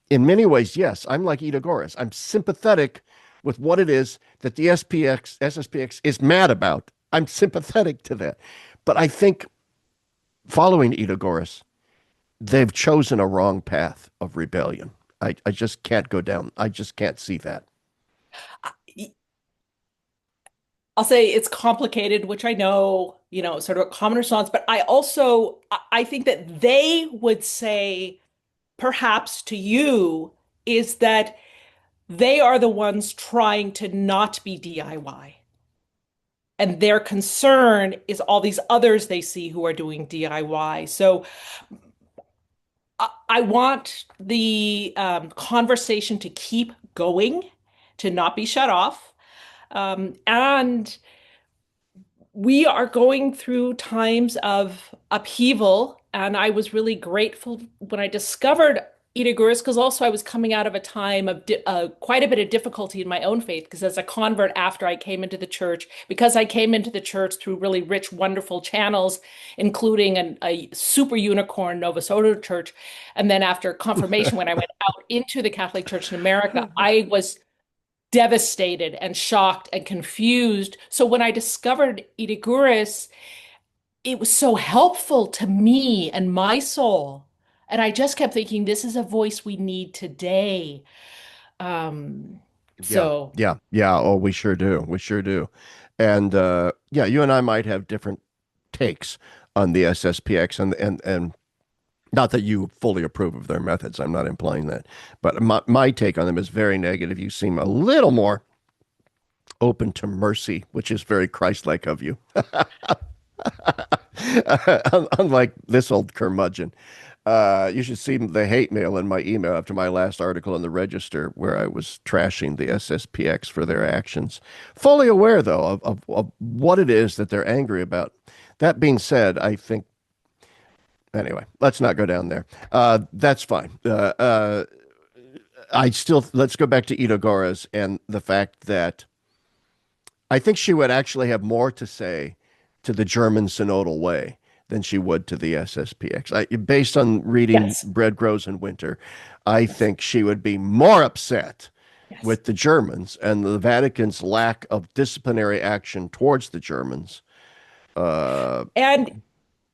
in many ways, yes, I'm like Ida Gorres. I'm sympathetic with what it is that the SSPX is mad about. I'm sympathetic to that. But I think following Ida Gorres, they've chosen a wrong path of rebellion. I just can't go down. I just can't see that. I'll say it's complicated, which I know, sort of a common response, but I think that they would say, perhaps to you, is that they are the ones trying to not be DIY. And their concern is all these others they see who are doing DIY. So I want the conversation to keep going, to not be shut off. And we are going through times of upheaval, and I was really grateful when I discovered Ida Gurus, because also I was coming out of a time of quite a bit of difficulty in my own faith. Because as a convert, after I came into the church, because I came into the church through really rich, wonderful channels, including a super unicorn Nova Soto church, and then after confirmation, when I went out into the Catholic Church in America, I was devastated and shocked and confused. So when I discovered Irigaris, it was so helpful to me and my soul. And I just kept thinking, this is a voice we need today. Um, Yeah, so yeah, yeah. Oh, we sure do. We sure do. And yeah, you and I might have different takes on the SSPX, and not that you fully approve of their methods. I'm not implying that, but my take on them is very negative. You seem a little more open to mercy, which is very Christ-like of you. Unlike this old curmudgeon. You should see the hate mail in my email after my last article in the Register, where I was trashing the SSPX for their actions. Fully aware, though, of what it is that they're angry about. That being said, I think, anyway, let's not go down there. That's fine. Let's go back to Ida Gorres and the fact that I think she would actually have more to say to the German synodal way than she would to the SSPX. Based on reading yes, Bread Grows in Winter, I yes, think she would be more upset yes. with the Germans and the Vatican's lack of disciplinary action towards the Germans. Uh, And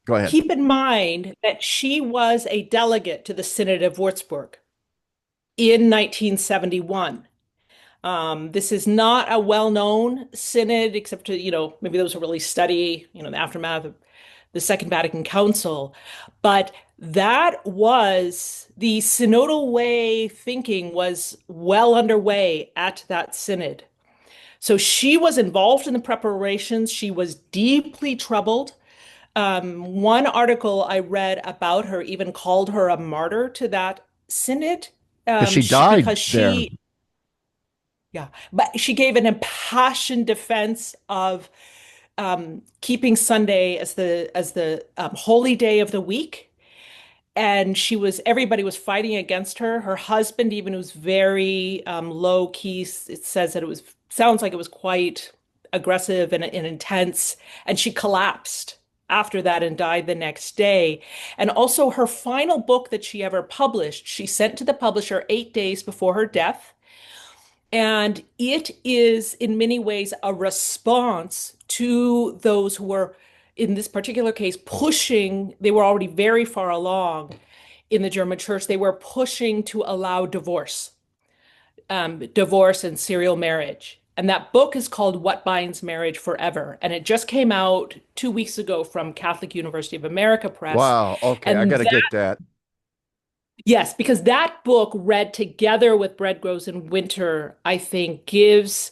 Go ahead. keep in mind that she was a delegate to the Synod of Würzburg in 1971. This is not a well-known synod, except to, maybe those who really study, the aftermath of the Second Vatican Council. But that was the synodal way thinking was well underway at that synod. So she was involved in the preparations. She was deeply troubled. One article I read about her even called her a martyr to that synod, Because she died because there. yeah, but she gave an impassioned defense of keeping Sunday as the holy day of the week, and everybody was fighting against her. Her husband even was very low key. It says that it sounds like it was quite aggressive and intense, and she collapsed after that and died the next day. And also her final book that she ever published, she sent to the publisher 8 days before her death. And it is, in many ways, a response to those who were, in this particular case, pushing. They were already very far along in the German church. They were pushing to allow divorce and serial marriage. And that book is called What Binds Marriage Forever. And it just came out 2 weeks ago from Catholic University of America Press. Wow. Okay, I got And to get that. yes, because that book read together with Bread Grows in Winter, I think, gives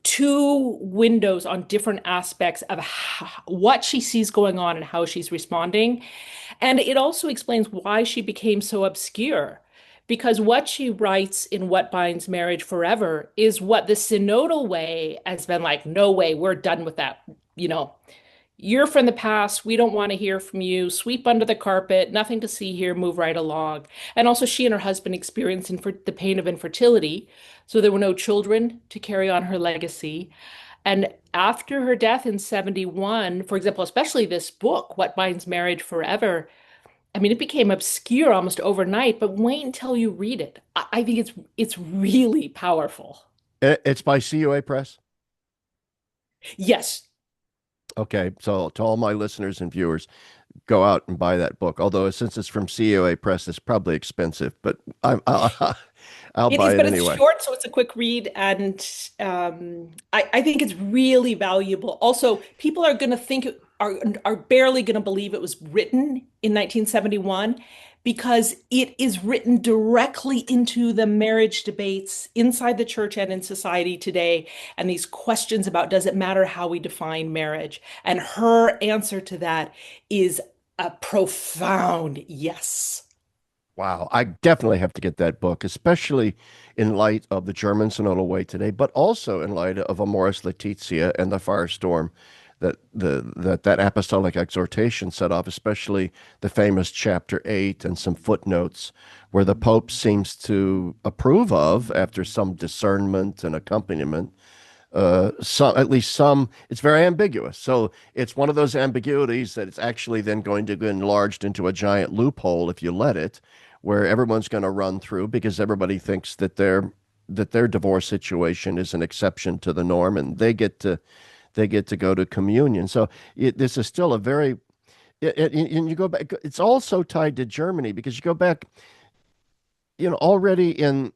two windows on different aspects of what she sees going on and how she's responding. And it also explains why she became so obscure. Because what she writes in What Binds Marriage Forever is what the synodal way has been like, no way, we're done with that. You know, you're from the past. We don't want to hear from you. Sweep under the carpet. Nothing to see here. Move right along. And also, she and her husband experienced the pain of infertility. So there were no children to carry on her legacy. And after her death in 71, for example, especially this book, What Binds Marriage Forever, I mean, it became obscure almost overnight, but wait until you read it. I think it's really powerful. It's by CUA Press. Yes. Okay, so to all my listeners and viewers, go out and buy that book. Although since it's from CUA Press, it's probably expensive, but I'll It is, buy it but it's anyway. short, so it's a quick read, and I think it's really valuable. Also, people are going to think are barely going to believe it was written in 1971 because it is written directly into the marriage debates inside the church and in society today, and these questions about does it matter how we define marriage? And her answer to that is a profound yes. Wow, I definitely have to get that book, especially in light of the German Synodal Way today, but also in light of Amoris Laetitia and the firestorm that apostolic exhortation set off, especially the famous chapter 8 and some footnotes where the Pope seems to approve of after some discernment and accompaniment. Some, at least some, it's very ambiguous. So it's one of those ambiguities that it's actually then going to get enlarged into a giant loophole if you let it, where everyone's going to run through because everybody thinks that their divorce situation is an exception to the norm, and they get to go to communion. So this is still a very and you go back. It's also tied to Germany because you go back, already in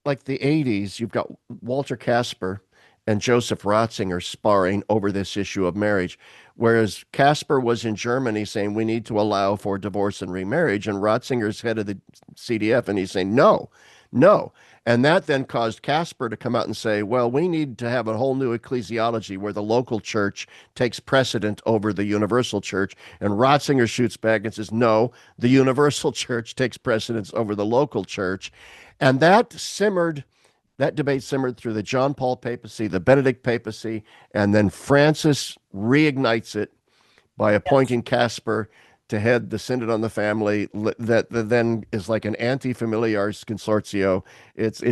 like the 80s, you've got Walter Casper and Joseph Ratzinger sparring over this issue of marriage. Whereas Casper was in Germany saying we need to allow for divorce and remarriage, and Ratzinger's head of the CDF, and he's saying no, no. And that then caused Casper to come out and say, well, we need to have a whole new ecclesiology where the local church takes precedent over the universal church. And Ratzinger shoots back and says, no, the universal church takes precedence over the local church. And that debate simmered through the John Paul papacy, the Benedict papacy, and then Francis reignites it by Yes. appointing Casper to head the Synod on the Family, that then is like an anti-familiaris consortio. It's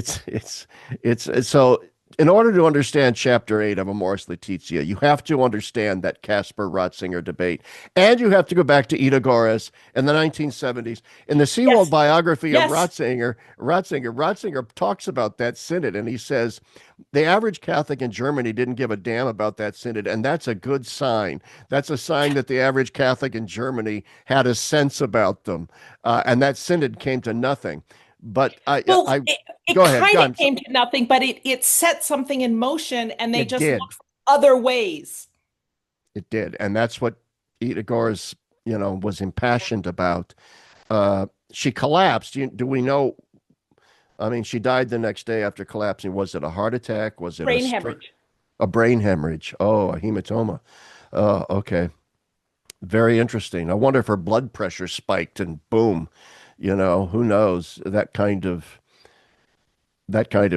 so. In order to understand Chapter 8 of Amoris Laetitia, you have to understand that Casper Ratzinger debate. And you have to go back to Ida Gorres in the 1970s. In the Seawald Yes. biography of Yes. Ratzinger talks about that synod, and he says the average Catholic in Germany didn't give a damn about that synod, and that's a good sign. That's a sign that the average Catholic in Germany had a sense about them, and that synod came to nothing. But Well, I it go ahead. kind of God, came to nothing, but it set something in motion and they it just did. looked for other ways. It did, and that's what Ida Gor's, was impassioned about. She collapsed. Do we know? I mean, she died the next day after collapsing. Was it a heart attack? Was it Brain hemorrhage. a brain hemorrhage? Oh, a hematoma. Okay, very interesting. I wonder if her blood pressure spiked and boom, who knows? That kind of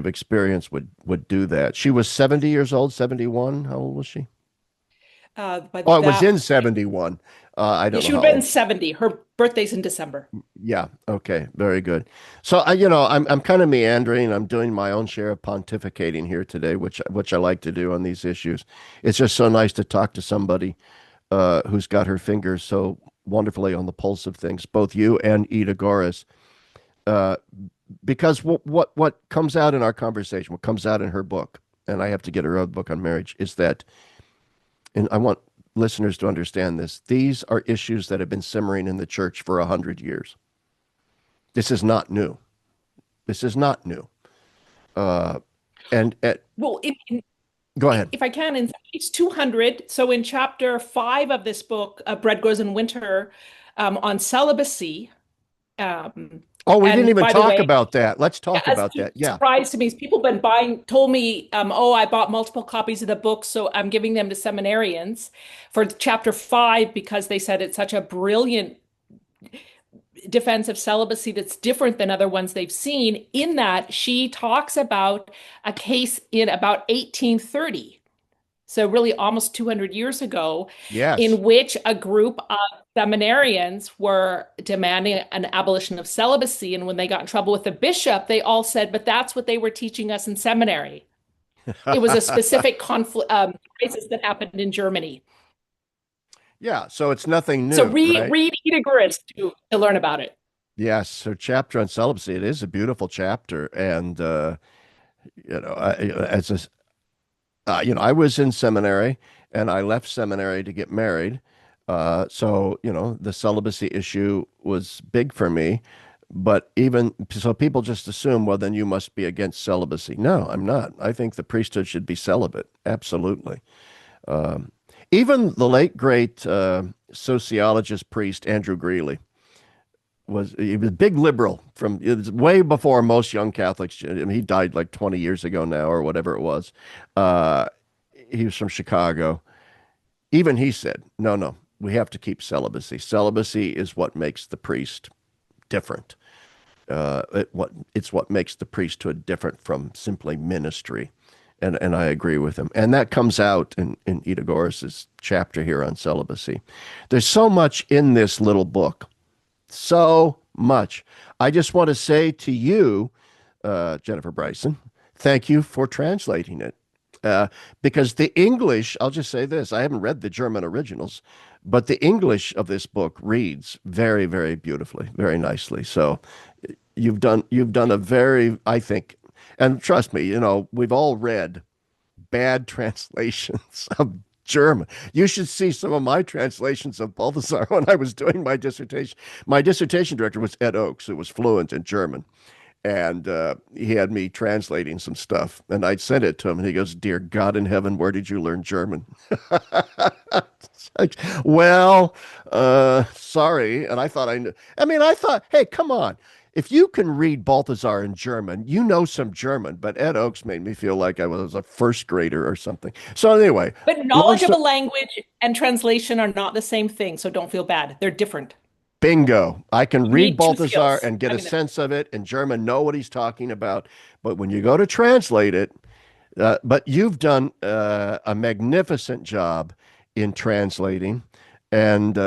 experience would do that. She was 70 years old, 71. How old was she? By Oh, it was that in 71. I Yeah, don't know she would how have been old. 70. Her birthday's in December. Yeah. Okay. Very good. So I'm kind of meandering. I'm doing my own share of pontificating here today, which I like to do on these issues. It's just so nice to talk to somebody who's got her fingers so wonderfully on the pulse of things, both you and Ida Goris. Uh, because what comes out in our conversation, what comes out in her book, and I have to get her other book on marriage, is that, and I want listeners to understand this, these are issues that have been simmering in the church for 100 years. This is not new. This is not new. Uh, and Well, go ahead. if I can, in page 200, so in chapter 5 of this book, Bread Grows in Winter, on celibacy. Um, Oh, we didn't and even by the talk way, about that. Let's talk as about a that. Yeah. surprise to me is people have been told me, oh, I bought multiple copies of the book, so I'm giving them to seminarians for chapter 5 because they said it's such a brilliant defense of celibacy that's different than other ones they've seen, in that she talks about a case in about 1830. So really almost 200 years ago, Yes. in which a group of seminarians were demanding an abolition of celibacy. And when they got in trouble with the bishop, they all said, but that's what they were teaching us in seminary. It was a specific conflict, crisis that happened in Germany. Yeah. So it's nothing So new, right? read Ida Guris to learn about it. Yes. So chapter on celibacy, it is a beautiful chapter, and as a I was in seminary and I left seminary to get married. So, the celibacy issue was big for me. But even so, people just assume, well, then you must be against celibacy. No, I'm not. I think the priesthood should be celibate. Absolutely. Um, Even the late, great sociologist priest, Andrew Greeley, he was a big liberal from it was way before most young Catholics. I mean, he died like 20 years ago now or whatever it was. Uh, he was from Chicago. Even he said, no, no, we have to keep celibacy. Celibacy is what makes the priest different. It's what makes the priesthood different from simply ministry. And I agree with him. And that comes out in Ida Gorres's chapter here on celibacy. There's so much in this little book, so much. I just want to say to you, Jennifer Bryson, thank you for translating it. Uh, because the English, I'll just say this, I haven't read the German originals, but the English of this book reads very, very beautifully, very nicely. So you've done a very, I think, and trust me, we've all read bad translations of German. You should see some of my translations of Balthasar when I was doing my dissertation. My dissertation director was Ed Oakes, who was fluent in German. And he had me translating some stuff, and I'd sent it to him, and he goes, "Dear God in heaven, where did you learn German?" Like, well, sorry. And I thought I knew. I mean, I thought, hey, come on. If you can read Balthazar in German, you know some German. But Ed Oakes made me feel like I was a first grader or something. So anyway, But long knowledge of a story. language and translation are not the same thing, so don't feel bad. They're different. Bingo. I can You read need two Balthazar skills. and get I a mean, sense of it in German, know what he's talking about. But when you go to translate it, but you've done a magnificent job in translating and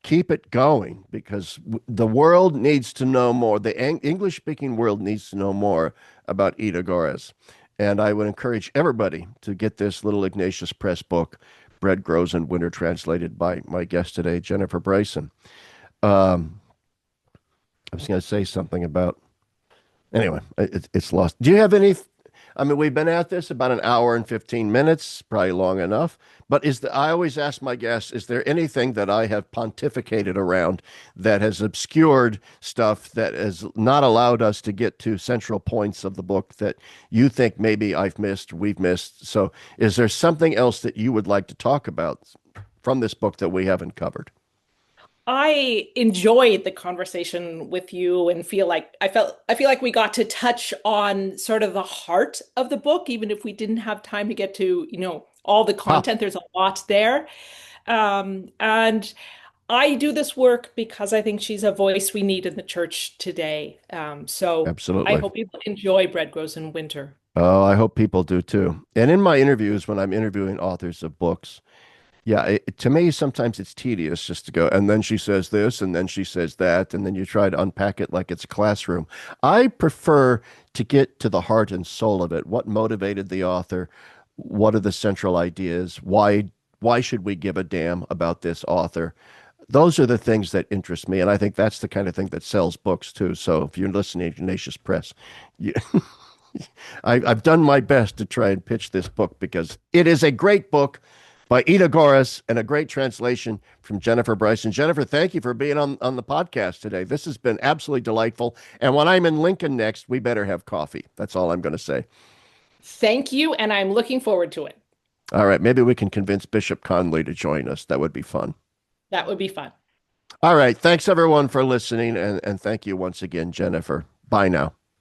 keep it going because the world needs to know more. The English speaking world needs to know more about Ida Gorres. And I would encourage everybody to get this little Ignatius Press book, Bread Grows in Winter, translated by my guest today, Jennifer Bryson. Um, I was going to say something about, anyway, it's lost. Do you have any? I mean, we've been at this about an hour and 15 minutes, probably long enough. But I always ask my guests, is there anything that I have pontificated around that has obscured stuff that has not allowed us to get to central points of the book that you think maybe I've missed, we've missed? So is there something else that you would like to talk about from this book that we haven't covered? I enjoyed the conversation with you and I feel like we got to touch on sort of the heart of the book, even if we didn't have time to get to, all the Ah, content. There's a lot there. And I do this work because I think she's a voice we need in the church today. So I absolutely. hope people enjoy Bread Grows in Winter. Oh, I hope people do too. And in my interviews, when I'm interviewing authors of books, yeah, to me, sometimes it's tedious just to go, and then she says this, and then she says that, and then you try to unpack it like it's a classroom. I prefer to get to the heart and soul of it. What motivated the author? What are the central ideas? Why should we give a damn about this author? Those are the things that interest me, and I think that's the kind of thing that sells books too. So if you're listening to Ignatius Press, you, I've done my best to try and pitch this book because it is a great book by Ida Gorres and a great translation from Jennifer Bryson. Jennifer, thank you for being on the podcast today. This has been absolutely delightful. And when I'm in Lincoln next, we better have coffee. That's all I'm going to say. Thank you, and I'm looking forward to it. All right, maybe we can convince Bishop Conley to join us. That would be fun. That would be fun. All right, thanks everyone for listening, and thank you once again, Jennifer. Bye now.